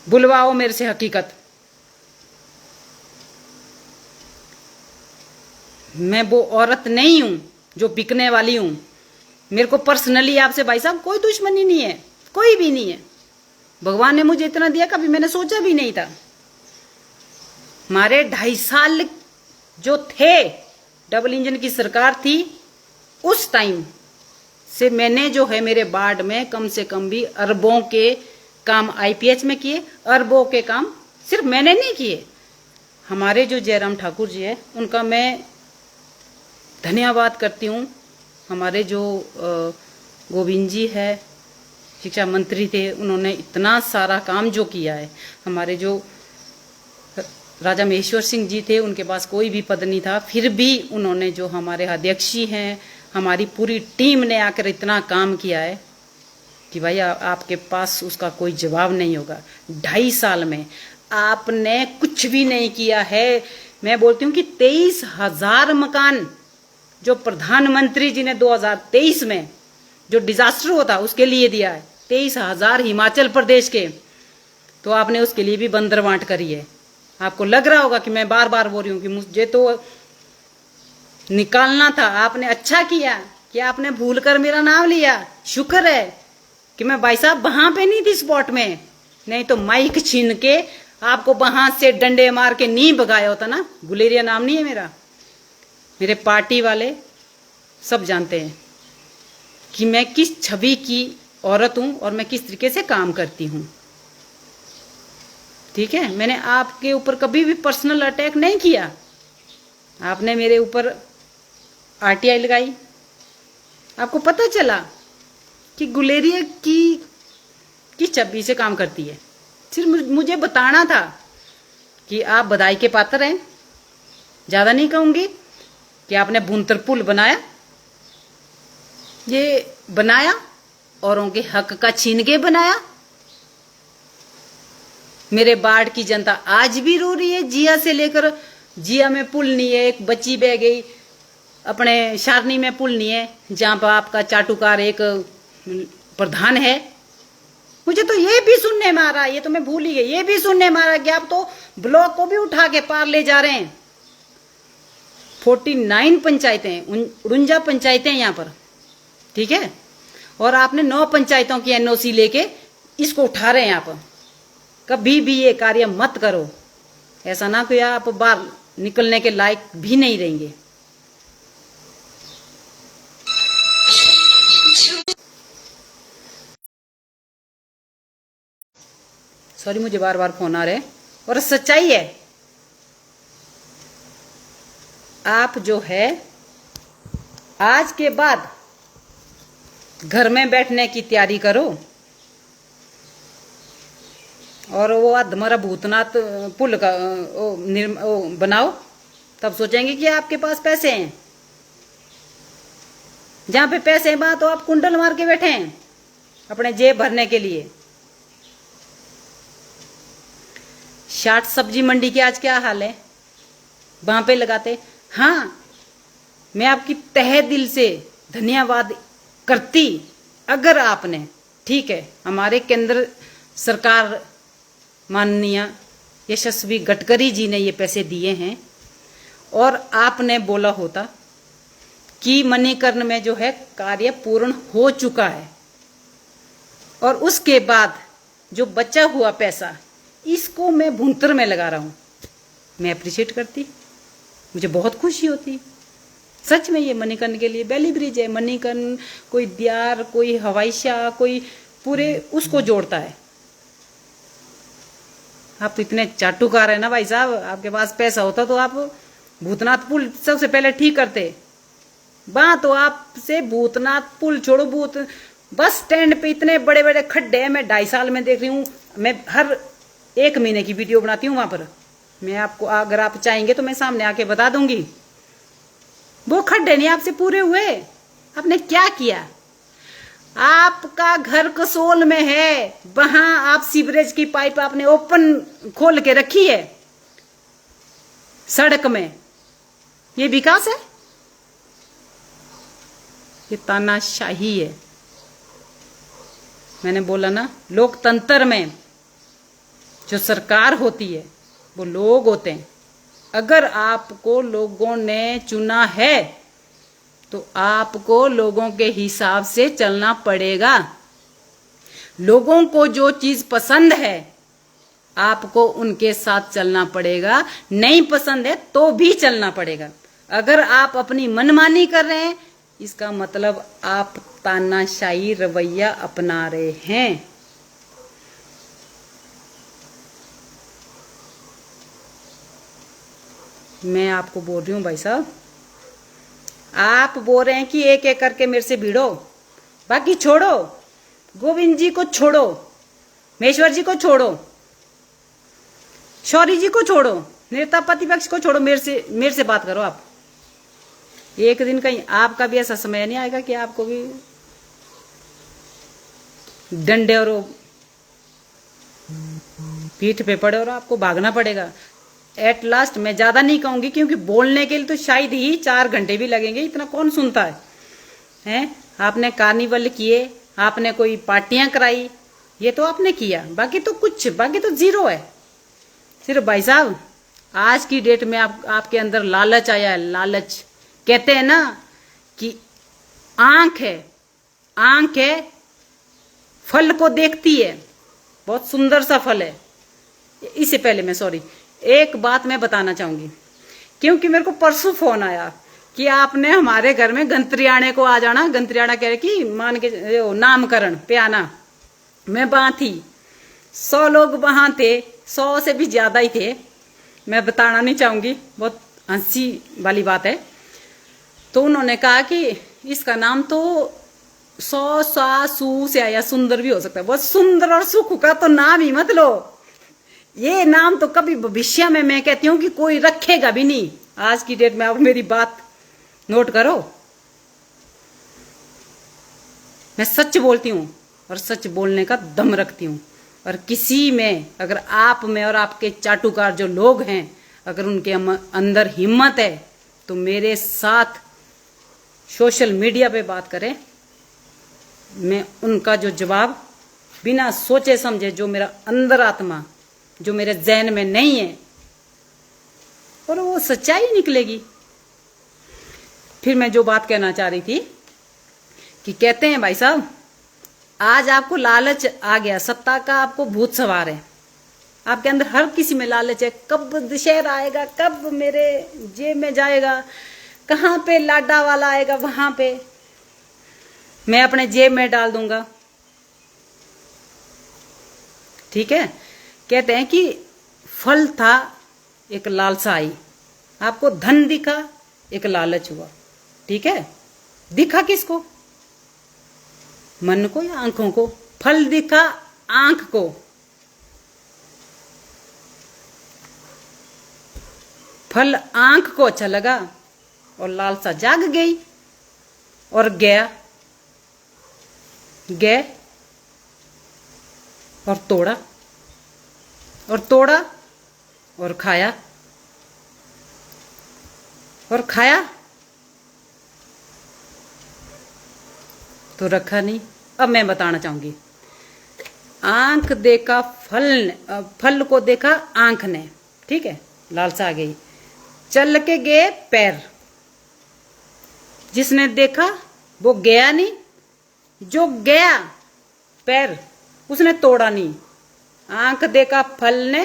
बुलवाओ मेरे से हकीकत। मैं वो औरत नहीं हूं जो बिकने वाली हूं। मेरे को पर्सनली आपसे भाई साहब कोई दुश्मनी नहीं है, कोई भी नहीं है। भगवान ने मुझे इतना दिया, कभी मैंने सोचा भी नहीं था। हमारे 2.5 साल जो थे, डबल इंजन की सरकार थी, उस टाइम से मैंने जो है मेरे वार्ड में कम से कम भी अरबों के काम आईपीएच में किए। अरबों के काम सिर्फ मैंने नहीं किए, हमारे जो जयराम ठाकुर जी है उनका मैं धन्यवाद करती हूँ। हमारे जो गोविंद जी है, शिक्षा मंत्री थे, उन्होंने इतना सारा काम जो किया है। हमारे जो राजा महेश्वर सिंह जी थे, उनके पास कोई भी पद नहीं था, फिर भी उन्होंने जो हमारे अध्यक्षी हैं, हमारी पूरी टीम ने आकर इतना काम किया है कि भाई आपके पास उसका कोई जवाब नहीं होगा। 2.5 साल में आपने कुछ भी नहीं किया है। मैं बोलती हूँ कि 23,000 मकान जो प्रधानमंत्री जी ने 2023 में जो डिजास्टर होता उसके लिए दिया है, 23,000 हिमाचल प्रदेश के, तो आपने उसके लिए भी बंदरवांट करी है। आपको लग रहा होगा कि मैं बार बार बोल रही हूँ कि मुझे तो निकालना था। आपने अच्छा किया कि आपने भूल कर मेरा नाम लिया। शुक्र है कि मैं भाई साहब वहां पे नहीं थी स्पॉट में, नहीं तो माइक छीन के आपको वहां से डंडे मार के नहीं भगाया होता ना। गुलेरिया नाम नहीं है मेरा। मेरे पार्टी वाले सब जानते हैं कि मैं किस छवि की औरत हूं और मैं किस तरीके से काम करती हूं। ठीक है, मैंने आपके ऊपर कभी भी पर्सनल अटैक नहीं किया। आपने मेरे ऊपर आरटीआई लगाई, आपको पता चला कि गुलेरिया की छवि से काम करती है। सिर्फ मुझे बताना था कि आप बधाई के पात्र हैं। ज्यादा नहीं कहूंगी कि आपने बुनतर पुल बनाया, ये बनाया औरों के हक का छीन के बनाया। मेरे बाढ़ की जनता आज भी रो रही है। जिया से लेकर, जिया में पुल नहीं है, एक बच्ची बह गई। अपने शारनी में पुल नहीं है, जहां पर आपका चाटुकार एक प्रधान है। मुझे तो ये भी सुनने में आ रहा है, ये तो मैं भूल ही गई, ये भी सुनने में आ रहा है कि आप तो ब्लॉक को भी उठा के पार ले जा रहे हैं। 49 पंचायतें, 49 पंचायतें यहाँ पर, ठीक है, और आपने 9 पंचायतों की एनओसी लेके इसको उठा रहे हैं आप। कभी भी ये कार्य मत करो, ऐसा ना कि आप बाहर निकलने के लायक भी नहीं रहेंगे। सॉरी, मुझे बार बार फोन आ रहे हैं और सच्चाई है। आप जो है आज के बाद घर में बैठने की तैयारी करो और वो तुम्हारा भूतनाथ पुल का वो बनाओ, तब सोचेंगे कि आपके पास पैसे हैं। जहां पे पैसे हैं वहां तो आप कुंडल मार के बैठे हैं अपने जेब भरने के लिए। शाट सब्जी मंडी की आज क्या हाल है, वहां पे लगाते। हाँ, मैं आपकी तहे दिल से धन्यवाद करती अगर आपने, ठीक है, हमारे केंद्र सरकार माननीय यशस्वी गडकरी जी ने ये पैसे दिए हैं और आपने बोला होता कि मणिकर्ण में जो है कार्य पूर्ण हो चुका है और उसके बाद जो बचा हुआ पैसा इसको मैं भुंतर में लगा रहा हूं, मैं अप्रिशिएट करती, मुझे बहुत खुशी होती। सच में ये मणिकर्ण के लिए बेली ब्रिज है। मणिकर्ण कोई दियार, कोई हवाईशाह, कोई पूरे उसको जोड़ता है। आप तो इतने चाटुकार है ना भाई साहब, आपके पास पैसा होता तो आप भूतनाथ पुल सबसे पहले ठीक करते। वहां तो आपसे भूतनाथ पुल छोड़ो, बस स्टैंड पे इतने बड़े बड़े खड्डे हैं। मैं 2.5 साल में देख रही हूँ, मैं हर 1 महीने की वीडियो बनाती हूँ वहां पर। मैं आपको, अगर आप चाहेंगे तो मैं सामने आके बता दूंगी। वो खड्डे नहीं आपसे पूरे हुए। आपने क्या किया? आपका घर कसोल में है, वहां आप सीवरेज की पाइप आपने ओपन खोल के रखी है सड़क में। ये विकास है? ये तानाशाही है। मैंने बोला ना, लोकतंत्र में जो सरकार होती है वो लोग होते हैं। अगर आपको लोगों ने चुना है तो आपको लोगों के हिसाब से चलना पड़ेगा। लोगों को जो चीज पसंद है आपको उनके साथ चलना पड़ेगा, नहीं पसंद है तो भी चलना पड़ेगा। अगर आप अपनी मनमानी कर रहे हैं इसका मतलब आप तानाशाही रवैया अपना रहे हैं। मैं आपको बोल रही हूं भाई साहब, आप बोल रहे हैं कि एक एक करके मेरे से भिड़ो, बाकी छोड़ो। गोविंद जी को छोड़ो, महेश्वर जी को छोड़ो, शौरी जी को छोड़ो, नेता प्रतिपक्ष को छोड़ो, मेरे से बात करो आप। एक दिन कहीं आपका भी ऐसा समय नहीं आएगा कि आपको भी डंडे और पीठ पे पड़े और आपको भागना पड़ेगा। एट लास्ट मैं ज्यादा नहीं कहूंगी क्योंकि बोलने के लिए तो शायद ही 4 घंटे भी लगेंगे, इतना कौन सुनता है? आपने कार्निवल किए, आपने कोई पार्टियां कराई, ये तो आपने किया, बाकी तो जीरो है। सिर्फ भाई साहब आज की डेट में आपके अंदर लालच आया है। लालच, कहते हैं ना कि आंख है फल को देखती है, बहुत सुंदर सा फल है। इससे पहले मैं एक बात मैं बताना चाहूंगी, क्योंकि मेरे को परसों फोन आया कि आपने हमारे घर में गंतरियाणे को आ जाना। गंतरियाणा कह रहे कि मान के नामकरण पे आना। मैं वहां थी, 100 लोग वहां थे, 100 से भी ज्यादा ही थे। मैं बताना नहीं चाहूंगी, बहुत हंसी वाली बात है। तो उन्होंने कहा कि इसका नाम तो 100 सू से आया, सुंदर भी हो सकता है। बहुत सुंदर और सुख का तो नाम ही मत लो। ये नाम तो कभी भविष्य में मैं कहती हूं कि कोई रखेगा भी नहीं। आज की डेट में आप मेरी बात नोट करो, मैं सच बोलती हूं और सच बोलने का दम रखती हूं। और किसी में, अगर आप में और आपके चाटुकार जो लोग हैं, अगर उनके अंदर हिम्मत है तो मेरे साथ सोशल मीडिया पे बात करें। मैं उनका जो जवाब बिना सोचे समझे, जो मेरा अंदर आत्मा, जो मेरे जहन में नहीं है, और वो सच्चाई निकलेगी। फिर मैं जो बात कहना चाह रही थी कि कहते हैं भाई साहब, आज आपको लालच आ गया, सत्ता का आपको भूत सवार है। आपके अंदर हर किसी में लालच है। कब दशहरा आएगा, कब मेरे जेब में जाएगा, कहां पे लाडा वाला आएगा, वहां पे मैं अपने जेब में डाल दूंगा। ठीक है, कहते हैं कि फल था, एक लालसा आई, आपको धन दिखा, एक लालच हुआ, ठीक है। दिखा किसको? मन को या आंखों को? फल दिखा आंख को। फल आंख को अच्छा लगा और लालसा जाग गई और गए और तोड़ा और खाया तो रखा नहीं। अब मैं बताना चाहूंगी, आंख देखा फल को देखा आंख ने, ठीक है, लालसा आ गई। चल के गए पैर, जिसने देखा वो गया नहीं, जो गया पैर उसने तोड़ा नहीं। आंख देखा फल ने,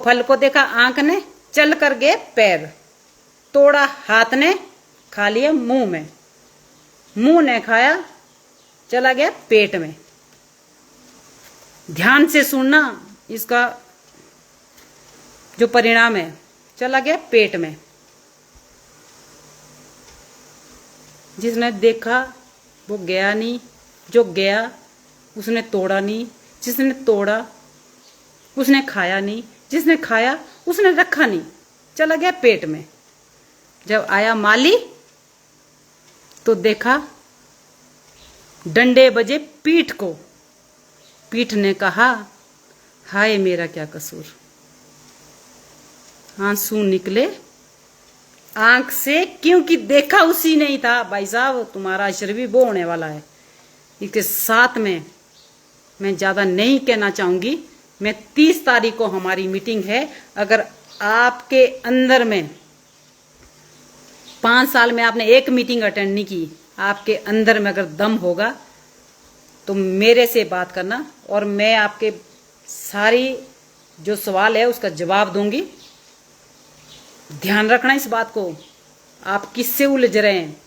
फल को देखा आंख ने, चल कर गए पैर, तोड़ा हाथ ने, खा लिया मुंह में, मुंह ने खाया चला गया पेट में। ध्यान से सुनना, इसका जो परिणाम है, चला गया पेट में। जिसने देखा वो गया नहीं, जो गया उसने तोड़ा नहीं, जिसने तोड़ा उसने खाया नहीं, जिसने खाया उसने रखा नहीं, चला गया पेट में। जब आया माली तो देखा डंडे बजे पीठ को, पीठ ने कहा हाय मेरा क्या कसूर। आंसू निकले आंख से, क्योंकि देखा उसी नहीं था। भाई साहब, तुम्हारा अशर भी वो होने वाला है। इसके साथ में मैं ज्यादा नहीं कहना चाहूंगी। मैं 30 तारीख को हमारी मीटिंग है। अगर आपके अंदर में 5 साल में आपने एक मीटिंग अटेंड नहीं की, आपके अंदर में अगर दम होगा तो मेरे से बात करना और मैं आपके सारी जो सवाल है उसका जवाब दूंगी। ध्यान रखना इस बात को, आप किससे उलझ रहे हैं।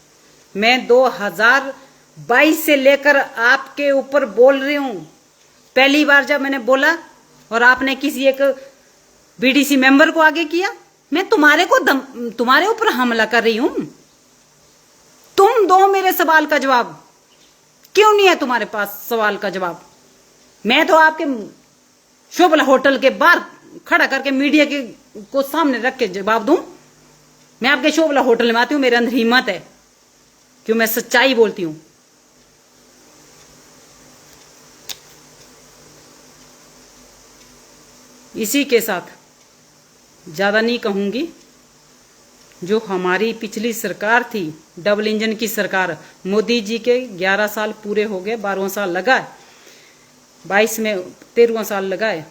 मैं 2022 से लेकर आपके ऊपर बोल रही हूं। पहली बार जब मैंने बोला और आपने किसी एक बीडीसी मेंबर को आगे किया, मैं तुम्हारे ऊपर हमला कर रही हूं। तुम दो मेरे सवाल का जवाब। क्यों नहीं है तुम्हारे पास सवाल का जवाब? मैं तो आपके शोभला होटल के बाहर खड़ा करके मीडिया के को सामने रख के जवाब दूं। मैं आपके शोभला होटल में आती हूं, मेरे अंदर हिम्मत है, क्यों मैं सच्चाई बोलती हूं। इसी के साथ ज्यादा नहीं कहूंगी। जो हमारी पिछली सरकार थी, डबल इंजन की सरकार, मोदी जी के 11 साल पूरे हो गए, 12वां साल लगा है, 22 में 13वां साल लगा है,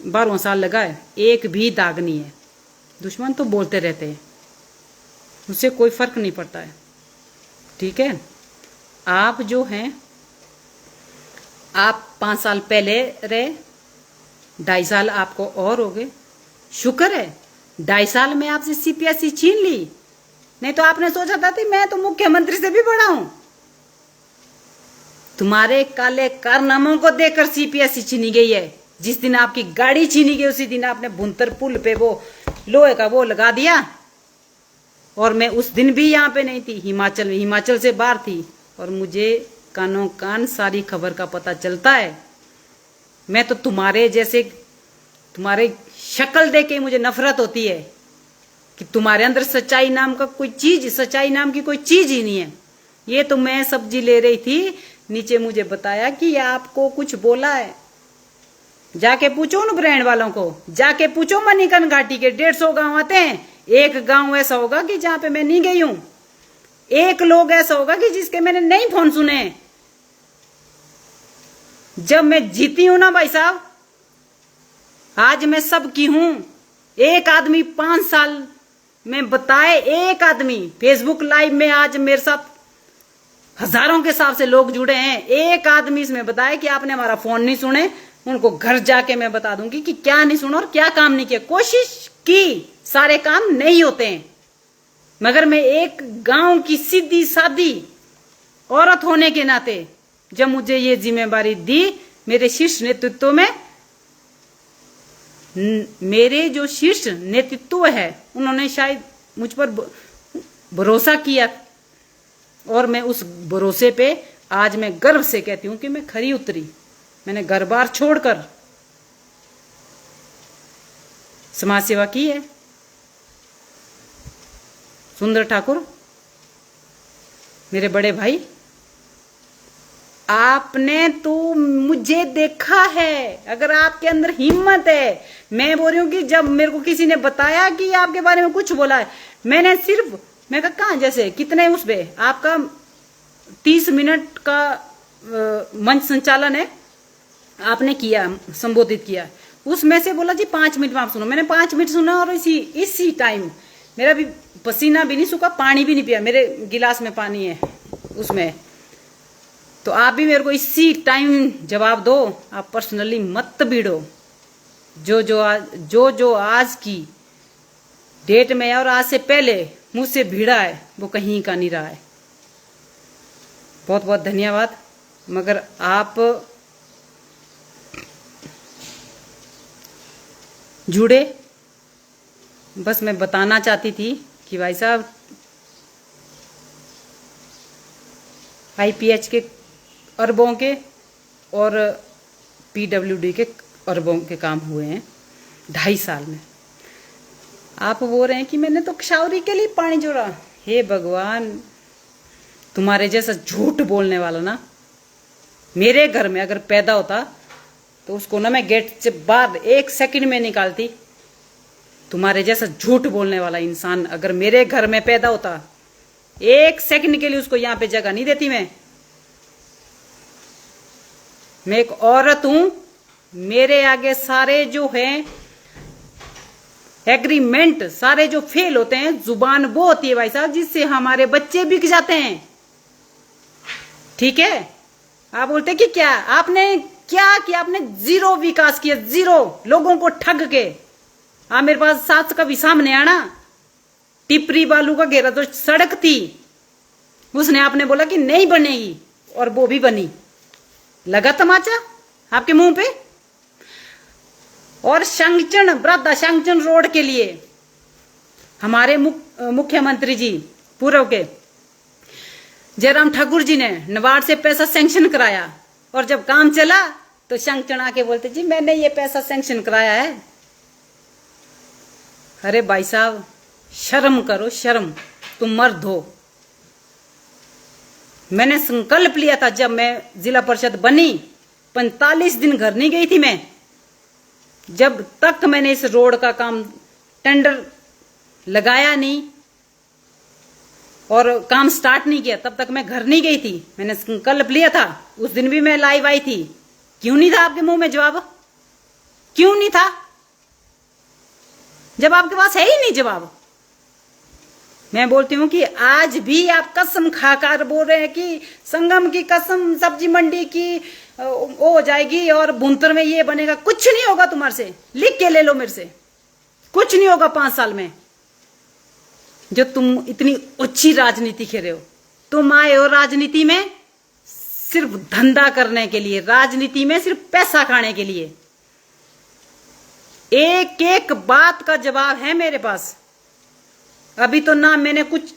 12वां साल लगा है, एक भी दाग नहीं है। दुश्मन तो बोलते रहते हैं, उससे कोई फर्क नहीं पड़ता है, ठीक है। आप जो हैं, आप 5 साल पहले रहे, 2.5 साल आपको और हो गए। शुक्र है 2.5 साल में आपसे सीपीएससी छीन ली, नहीं तो आपने सोचा था कि मैं तो मुख्यमंत्री से भी बड़ा हूं। तुम्हारे काले कारनामों को देखकर सीपीएससी छीनी गई है। जिस दिन आपकी गाड़ी छीनी गई उसी दिन आपने भुंतर पुल पे वो लोहे का वो लगा दिया, और मैं उस दिन भी यहाँ पे नहीं थी, हिमाचल से बाहर थी, और मुझे कानों कान सारी खबर का पता चलता है। मैं तो तुम्हारे जैसे, तुम्हारे शक्ल देख के मुझे नफरत होती है कि तुम्हारे अंदर सच्चाई नाम का कोई चीज, सच्चाई नाम की कोई चीज ही नहीं है। ये तो मैं सब्जी ले रही थी, नीचे मुझे बताया कि आपको कुछ बोला है। जाके पूछो उन ब्रांड वालों को, जाके पूछो मणिकर्ण घाटी के 150 गांव आते हैं, एक गांव ऐसा होगा कि जहां पे मैं नहीं गई हूं, एक लोग ऐसा होगा कि जिसके मैंने नहीं फोन सुने। जब मैं जीती हूं ना भाई साहब, आज मैं सब की हूं। एक आदमी 5 साल में बताए, एक आदमी फेसबुक लाइव में आज मेरे साथ हजारों के हिसाब से लोग जुड़े हैं, एक आदमी इसमें बताए कि आपने हमारा फोन नहीं सुने। उनको घर जाके मैं बता दूंगी कि क्या नहीं सुना और क्या काम नहीं किया। कोशिश की, सारे काम नहीं होते हैं, मगर मैं एक गांव की सीधी सादी औरत होने के नाते जब मुझे ये जिम्मेदारी दी मेरे शीर्ष नेतृत्व में, मेरे जो शीर्ष नेतृत्व है उन्होंने शायद मुझ पर भरोसा किया, और मैं उस भरोसे पे आज मैं गर्व से कहती हूं कि मैं खरी उतरी। मैंने घर बार छोड़कर समाज सेवा की है। सुंदर ठाकुर, मेरे बड़े भाई, आपने तो मुझे देखा है। अगर आपके अंदर हिम्मत है, मैं बोल रही हूं कि जब मेरे को किसी ने बताया कि आपके बारे में कुछ बोला है, मैं कहा जैसे कितने उस पे आपका 30 मिनट का मंच संचालन है, आपने किया, संबोधित किया। उसमें से बोला जी 5 मिनट में आप सुनो। मैंने 5 मिनट सुना और इसी टाइम मेरा भी पसीना भी नहीं सूखा, पानी भी नहीं पिया। मेरे गिलास में पानी है उसमें। तो आप भी मेरे को इसी टाइम जवाब दो। आप पर्सनली मत भिड़ो। जो आज की डेट में है और आज से पहले मुझसे भिड़ा है वो कहीं का नहीं रहा है। बहुत बहुत धन्यवाद। मगर आप जुड़े, बस मैं बताना चाहती थी कि भाई साहब IPH के अरबों के और PWD के अरबों के काम हुए हैं 2.5 साल में। आप बोल रहे हैं कि मैंने तो क्षौरी के लिए पानी जोड़ा। हे भगवान, तुम्हारे जैसा झूठ बोलने वाला ना मेरे घर में अगर पैदा होता तो उसको ना मैं गेट से बाहर 1 सेकंड में निकालती। तुम्हारे जैसा झूठ बोलने वाला इंसान अगर मेरे घर में पैदा होता, 1 सेकंड के लिए उसको यहां पे जगह नहीं देती। मैं एक औरत हूं। मेरे आगे सारे जो हैं एग्रीमेंट सारे जो फेल होते हैं। जुबान वो होती है भाई साहब जिससे हमारे बच्चे बिक जाते हैं। ठीक है, आप बोलते कि क्या आपने क्या किया? आपने 0 विकास किया, 0 लोगों को ठग के। आप मेरे पास 7 का भी सामने आना। टिपरी बालू का घेरा तो सड़क थी, उसने आपने बोला कि नहीं बनेगी और वो भी बनी। लगा तमाचा आपके मुंह पे। और शंखचन वृद्धा शंखचन रोड के लिए हमारे मुख्यमंत्री जी पूर्व के जयराम ठाकुर जी ने नाबार्ड से पैसा सैंक्शन कराया, और जब काम चला तो शंखचन आके बोलते जी मैंने ये पैसा सैंक्शन कराया है। अरे भाई साहब, शर्म करो, शर्म। तुम मर्द हो। मैंने संकल्प लिया था जब मैं जिला परिषद बनी, 45 दिन घर नहीं गई थी मैं। जब तक मैंने इस रोड का काम टेंडर लगाया नहीं और काम स्टार्ट नहीं किया, तब तक मैं घर नहीं गई थी। मैंने संकल्प लिया था। उस दिन भी मैं लाइव आई थी। क्यों नहीं था आपके मुंह में जवाब? क्यों नहीं था जब आपके पास है ही नहीं जवाब? मैं बोलती हूं कि आज भी आप कसम खाकर बोल रहे हैं कि संगम की कसम, सब्जी मंडी की हो जाएगी और भुंतर में ये बनेगा। कुछ नहीं होगा तुम्हारे से। लिख के ले लो मेरे से, कुछ नहीं होगा 5 साल में। जो तुम इतनी अच्छी राजनीति खेल रहे हो, तुम आए हो राजनीति में सिर्फ धंधा करने के लिए, राजनीति में सिर्फ पैसा खाने के लिए। एक एक बात का जवाब है मेरे पास। अभी तो ना मैंने कुछ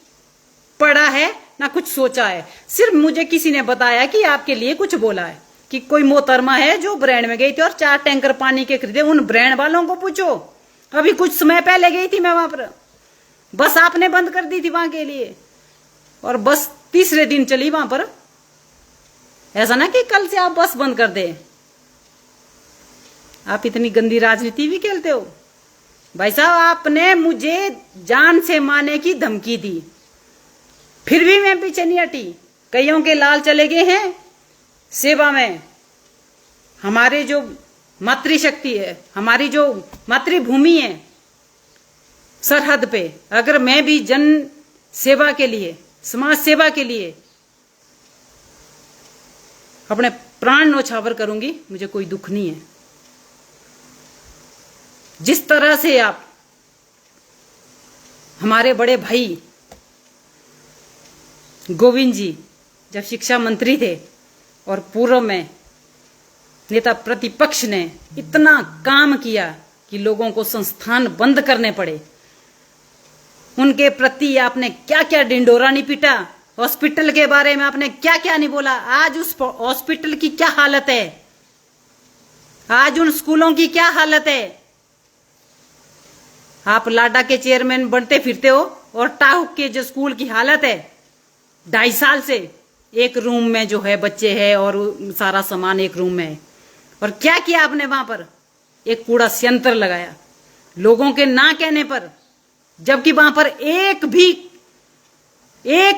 पढ़ा है ना कुछ सोचा है, सिर्फ मुझे किसी ने बताया कि आपके लिए कुछ बोला है कि कोई मोहतरमा है जो ब्रांड में गई थी और 4 टैंकर पानी के खरीदे। उन ब्रांड वालों को पूछो। अभी कुछ समय पहले गई थी मैं वहां पर, बस आपने बंद कर दी थी वहां के लिए, और बस तीसरे दिन चली वहां पर। ऐसा ना कि कल से आप बस बंद कर दे। आप इतनी गंदी राजनीति भी खेलते हो भाई साहब। आपने मुझे जान से मारने की धमकी दी, फिर भी मैं पीछे नहीं हटी। कईयों के लाल चले गए हैं सेवा में। हमारे जो मातृशक्ति है, हमारी जो मातृभूमि है सरहद पे, अगर मैं भी जन सेवा के लिए, समाज सेवा के लिए अपने प्राण न्यौछावर करूंगी, मुझे कोई दुख नहीं है। जिस तरह से आप हमारे बड़े भाई गोविंद जी जब शिक्षा मंत्री थे और पूर्व में नेता प्रतिपक्ष ने इतना काम किया कि लोगों को संस्थान बंद करने पड़े। उनके प्रति आपने क्या क्या डिंडोरा नहीं पीटा, हॉस्पिटल के बारे में आपने क्या क्या नहीं बोला। आज उस हॉस्पिटल की क्या हालत है, आज उन स्कूलों की क्या हालत है। आप लाडा के चेयरमैन बनते फिरते हो और टाउक के जो स्कूल की हालत है, 2.5 साल से एक रूम में जो है बच्चे हैं और सारा सामान एक रूम में है। और क्या किया आपने वहां पर, एक कूड़ा संयंत्र लगाया लोगों के ना कहने पर, जबकि वहां पर एक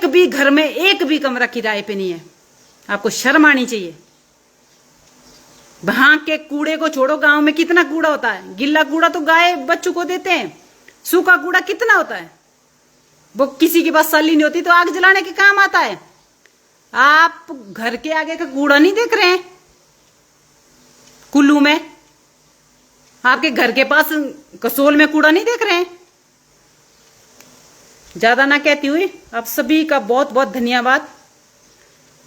भी घर में एक भी कमरा किराए पे नहीं है। आपको शर्म आनी चाहिए। वहां के कूड़े को छोड़ो, गांव में कितना कूड़ा होता है। गिल्ला कूड़ा तो गाय बच्चों को देते हैं, सूखा कूड़ा कितना होता है, वो किसी के पास साली नहीं होती तो आग जलाने के काम आता है। आप घर के आगे का कूड़ा नहीं देख रहे हैं कुल्लू में, आपके घर के पास कसोल में कूड़ा नहीं देख रहे हैं। ज्यादा ना कहती हुई आप सभी का बहुत बहुत धन्यवाद।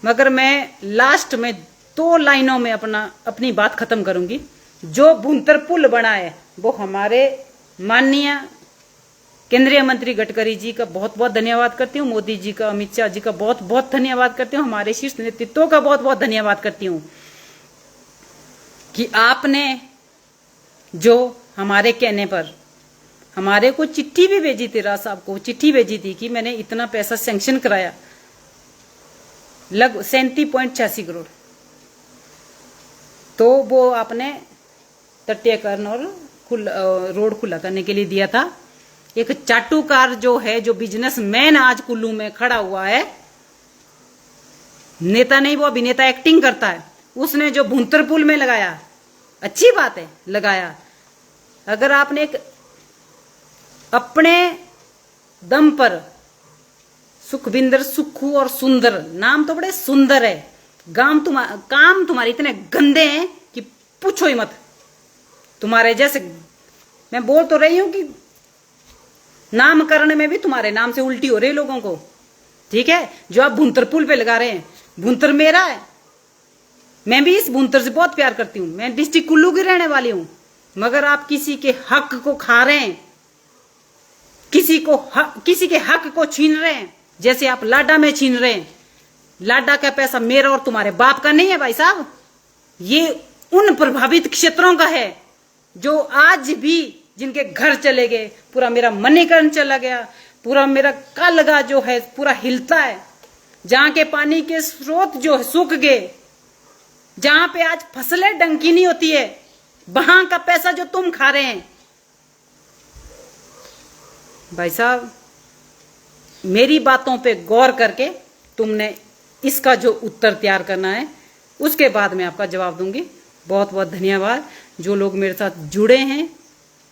मगर मैं लास्ट में 2 लाइनों में अपनी बात खत्म करूंगी। जो भुंतर पुल बना है वो हमारे माननीय केंद्रीय मंत्री गडकरी जी का बहुत बहुत धन्यवाद करती हूँ, मोदी जी का, अमित शाह जी का बहुत बहुत धन्यवाद करती हूँ, हमारे शीर्ष नेतृत्व का बहुत बहुत धन्यवाद करती हूँ कि आपने जो हमारे कहने पर हमारे को चिट्ठी भी भेजी थी, राज साहब को चिट्ठी भेजी थी कि मैंने इतना पैसा सैंक्शन कराया, लगभग 37.86 करोड़, तो वो आपने तटीयकरण और रोड खुला करने के लिए दिया था। एक चाटुकार जो है, जो बिजनेसमैन आज कुल्लू में खड़ा हुआ है, नेता नहीं वो अभिनेता एक्टिंग करता है, उसने जो भुंतर पुल में लगाया, अच्छी बात है लगाया। अगर आपने एक अपने दम पर सुखविंदर, सुखू और सुंदर, नाम तो बड़े सुंदर है, काम तुम्हारे इतने गंदे हैं कि पूछो ही मत। तुम्हारे जैसे, मैं बोल तो रही हूं कि नामकरण में भी तुम्हारे नाम से उल्टी हो रही लोगों को, ठीक है। जो आप भुंतर पुल पे लगा रहे हैं, भुंतर मेरा है, मैं भी इस भुंतर से बहुत प्यार करती हूं, मैं डिस्ट्रिक्ट कुल्लू की रहने वाली हूं। मगर आप किसी के हक को खा रहे हैं, किसी के हक को छीन रहे हैं, जैसे आप लाडा में छीन रहे हैं। लाडा का पैसा मेरा और तुम्हारे बाप का नहीं है भाई साहब, ये उन प्रभावित क्षेत्रों का है जो आज भी, जिनके घर चले गए, पूरा मेरा मणिकरण चला गया, पूरा मेरा कालगा जो है पूरा हिलता है, जहां के पानी के स्रोत जो है सूख गए, जहां पे आज फसलें डंकी नहीं होती है, वहां का पैसा जो तुम खा रहे हैं। भाई साहब, मेरी बातों पे गौर करके तुमने इसका जो उत्तर तैयार करना है, उसके बाद मैं आपका जवाब दूंगी। बहुत बहुत धन्यवाद जो लोग मेरे साथ जुड़े हैं,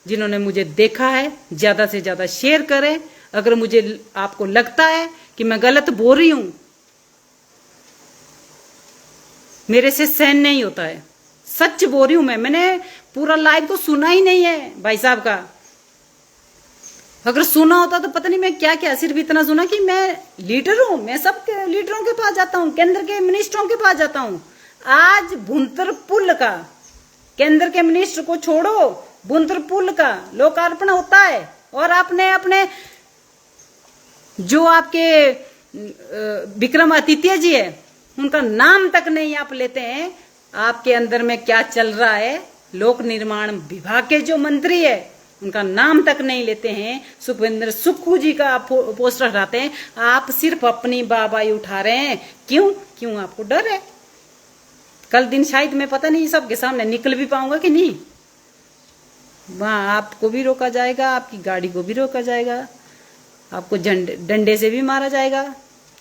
जिन्होंने मुझे देखा है, ज्यादा से ज्यादा शेयर करें। अगर मुझे आपको लगता है कि मैं गलत बोल रही हूं, मेरे से सहन नहीं होता है, सच बोल रही हूं मैंने पूरा लाइव तो सुना ही नहीं है भाई साहब का। अगर सुना होता तो पता नहीं मैं क्या क्या, सिर्फ इतना सुना कि मैं लीडर हूं, मैं सब लीडरों के पास जाता हूं, केंद्र के मिनिस्टरों के पास जाता हूं। आज भुंतर पुल का, केंद्र के मिनिस्टर को छोड़ो, भुंतर पुल का लोकार्पण होता है, और आपने अपने जो आपके विक्रमादित्य जी है, उनका नाम तक नहीं आप लेते हैं। आपके अंदर में क्या चल रहा है, लोक निर्माण विभाग के जो मंत्री है, उनका नाम तक नहीं लेते हैं। सुखविंदर सुक्खू जी का आप पोस्टर हटाते हैं, आप सिर्फ अपनी बाबाई उठा रहे हैं। क्यों आपको डर है? कल दिन शायद मैं पता नहीं सबके सामने निकल भी पाऊंगा कि नहीं, वहां आपको भी रोका जाएगा, आपकी गाड़ी को भी रोका जाएगा, आपको डंडे से भी मारा जाएगा।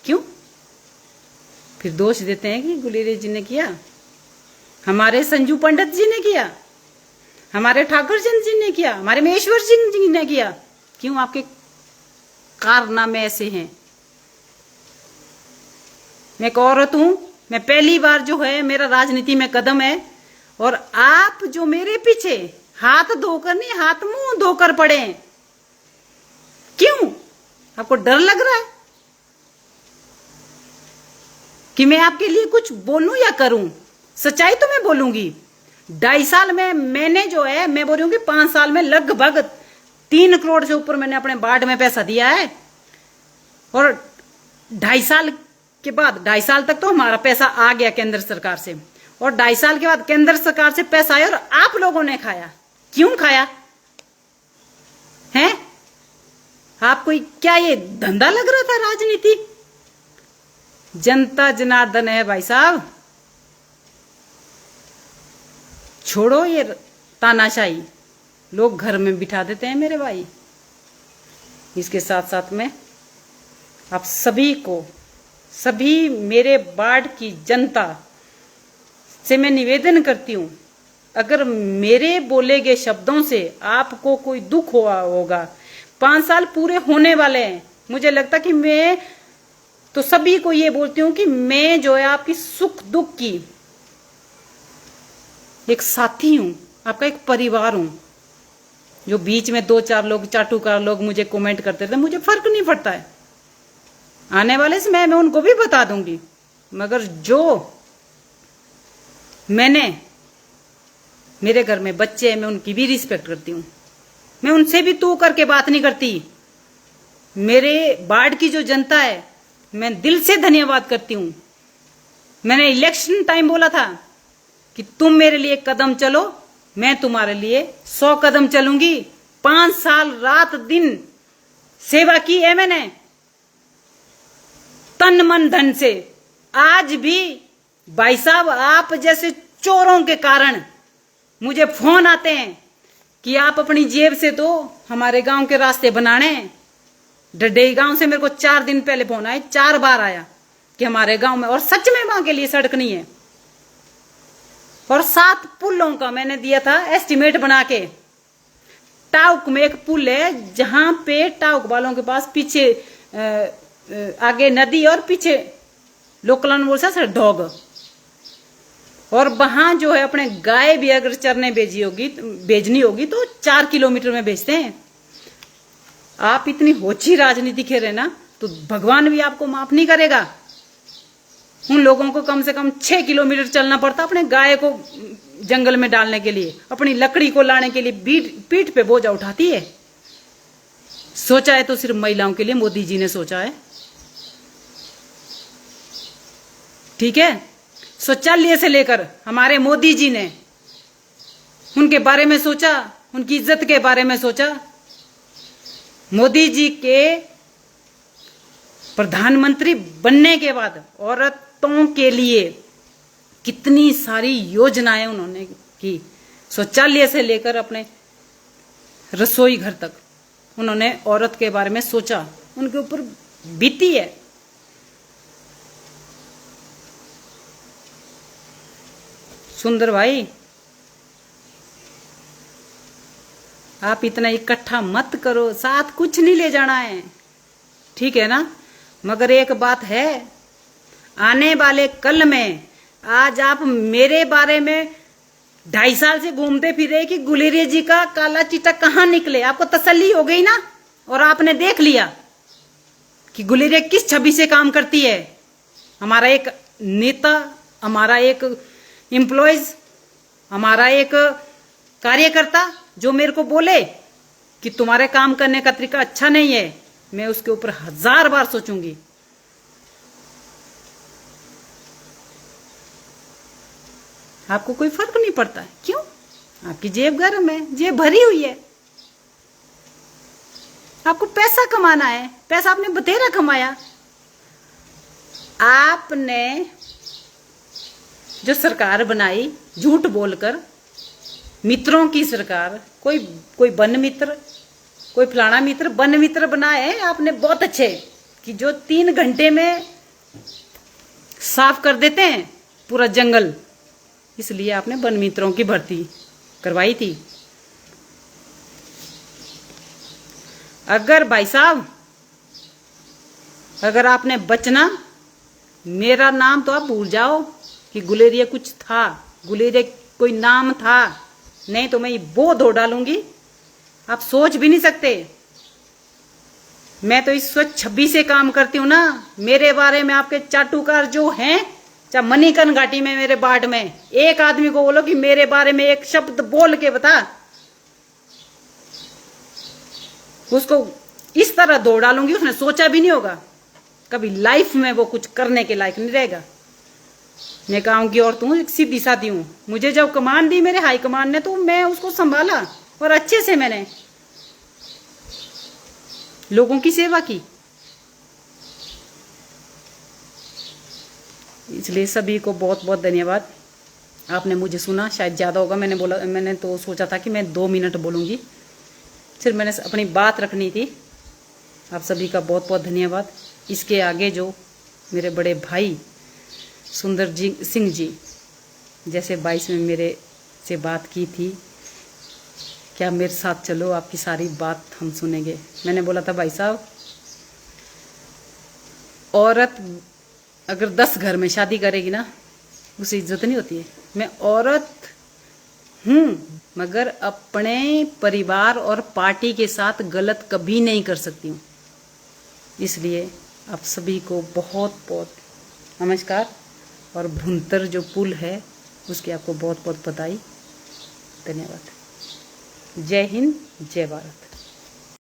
क्यों? फिर दोष देते हैं कि गुलेरिया जी ने किया, हमारे संजू पंडित जी ने किया, हमारे ठाकुर चंद जी ने किया, हमारे महेश्वर सिंह जी ने किया। क्यों आपके कारनामे ऐसे हैं? मैं एक औरत हूं, मैं पहली बार जो है मेरा राजनीति में कदम है, और आप जो मेरे पीछे हाथ धोकर नहीं, हाथ मुंह धोकर पड़े हैं। क्यों? आपको डर लग रहा है कि मैं आपके लिए कुछ बोलूं या करूं? सच्चाई तो मैं बोलूंगी, 2.5 साल में मैंने जो है, मैं बोल रही हूँ कि 5 साल में लगभग 3 करोड़ से ऊपर मैंने अपने वार्ड में पैसा दिया है। और 2.5 साल के बाद, 2.5 साल तक तो हमारा पैसा आ गया केंद्र सरकार से, और 2.5 साल के बाद केंद्र सरकार से पैसा आया और आप लोगों ने खाया। क्यों खाया है? आपको क्या ये धंधा लग रहा था, राजनीति? जनता जनार्दन है भाई साहब, छोड़ो ये तानाशाही, लोग घर में बिठा देते हैं मेरे भाई। इसके साथ साथ में आप सभी को, सभी मेरे वार्ड की जनता से मैं निवेदन करती हूं, अगर मेरे बोले गए शब्दों से आपको कोई दुख हुआ होगा, 5 साल पूरे होने वाले हैं, मुझे लगता कि मैं तो सभी को ये बोलती हूँ कि मैं जो है आपकी सुख दुख की एक साथी हूं, आपका एक परिवार हूं। जो बीच में 2-4 लोग, चाटुकार लोग मुझे कमेंट करते थे, मुझे फर्क नहीं पड़ता है, आने वाले से मैं उनको भी बता दूंगी। मगर जो मैंने, मेरे घर में बच्चे हैं, मैं उनकी भी रिस्पेक्ट करती हूँ, मैं उनसे भी तू करके बात नहीं करती। मेरे वार्ड की जो जनता है, मैं दिल से धन्यवाद करती हूँ। मैंने इलेक्शन टाइम बोला था कि तुम मेरे लिए कदम चलो, मैं तुम्हारे लिए 100 कदम चलूंगी। 5 साल रात दिन सेवा की है मैंने, तन मन धन से। आज भी भाई साहब आप जैसे चोरों के कारण मुझे फोन आते हैं कि आप अपनी जेब से तो हमारे गांव के रास्ते बनाने हैं। डडेई गांव से मेरे को 4 दिन पहले फोन आया, 4 बार आया कि हमारे गांव में, और सच में वहां के लिए सड़क नहीं है। और 7 पुलों का मैंने दिया था एस्टिमेट बना के। टाउक में एक पुल है जहां पे टाउक वालों के पास पीछे आगे नदी और पीछे लोकलन बोल सा डॉग, और वहां जो है अपने गाय भी अगर चरने भेजनी होगी तो 4 किलोमीटर में भेजते हैं। आप इतनी होची राजनीति खेल रहे ना, तो भगवान भी आपको माफ नहीं करेगा। उन लोगों को कम से कम 6 किलोमीटर चलना पड़ता अपने गाय को जंगल में डालने के लिए, अपनी लकड़ी को लाने के लिए पीठ पे बोझा उठाती है। सोचा है तो सिर्फ महिलाओं के लिए मोदी जी ने सोचा है, ठीक है। शौचालय से लेकर हमारे मोदी जी ने उनके बारे में सोचा, उनकी इज्जत के बारे में सोचा। मोदी जी के प्रधानमंत्री बनने के बाद औरतों के लिए कितनी सारी योजनाएं उन्होंने की, शौचालय से लेकर अपने रसोई घर तक उन्होंने औरत के बारे में सोचा, उनके ऊपर बीती है। सुंदर भाई, आप इतना इकट्ठा मत करो, साथ कुछ नहीं ले जाना है, ठीक है ना। मगर एक बात है, आने वाले कल में, आज आप मेरे बारे में 2.5 साल से घूमते फिरे कि गुलेरिया जी का काला चीटा कहां निकले, आपको तसल्ली हो गई ना, और आपने देख लिया कि गुलेरिया किस छवि से काम करती है। हमारा एक नेता, हमारा एक एम्प्लॉयज, हमारा एक कार्यकर्ता जो मेरे को बोले कि तुम्हारे काम करने का तरीका अच्छा नहीं है, मैं उसके ऊपर 1000 बार सोचूंगी। आपको कोई फर्क नहीं पड़ता है, क्यों? आपकी जेब गर्म है, जेब भरी हुई है, आपको पैसा कमाना है, पैसा आपने बथेरा कमाया। आपने जो सरकार बनाई झूठ बोलकर, मित्रों की सरकार, कोई वन मित्र, कोई फलाना मित्र, वन मित्र बनाए आपने बहुत अच्छे, कि जो 3 घंटे में साफ कर देते हैं पूरा जंगल, इसलिए आपने वन मित्रों की भर्ती करवाई थी। अगर भाई साहब, अगर आपने बचना, मेरा नाम तो आप भूल जाओ कि गुलेरिया कुछ था, गुलेरिया कोई नाम था, नहीं तो मैं ये वो धो डालूंगी, आप सोच भी नहीं सकते। मैं तो इस स्वच्छ छवि से काम करती हूं ना। मेरे बारे में आपके चाटुकार जो हैं चाहे मणिकर्ण घाटी में मेरे बाढ़ में एक आदमी को बोलो कि मेरे बारे में एक शब्द बोल के बता, उसको इस तरह दौड़ डालूंगी, उसने सोचा भी नहीं होगा, कभी लाइफ में वो कुछ करने के लायक नहीं रहेगा। मैं गांव की औरत हूं, एक सीधी सादी हूं। मुझे जब कमान दी मेरे हाई कमान ने तो मैं उसको संभाला और अच्छे से मैंने लोगों की सेवा की। इसलिए सभी को बहुत बहुत धन्यवाद। आपने मुझे सुना, शायद ज़्यादा होगा, मैंने तो सोचा था कि मैं 2 मिनट बोलूँगी, सिर्फ मैंने अपनी बात रखनी थी। आप सभी का बहुत बहुत धन्यवाद। इसके आगे जो मेरे बड़े भाई सुंदर सिंह जी जैसे 22 में मेरे से बात की थी, क्या मेरे साथ चलो, आपकी सारी बात हम सुनेंगे। मैंने बोला था भाई साहब, औरत अगर 10 घर में शादी करेगी ना, उसे इज्जत नहीं होती है। मैं औरत हूँ मगर अपने परिवार और पार्टी के साथ गलत कभी नहीं कर सकती हूँ। इसलिए आप सभी को बहुत बहुत नमस्कार। और भुंतर जो पुल है उसकी आपको बहुत बहुत बधाई, धन्यवाद। जय हिंद, जय भारत।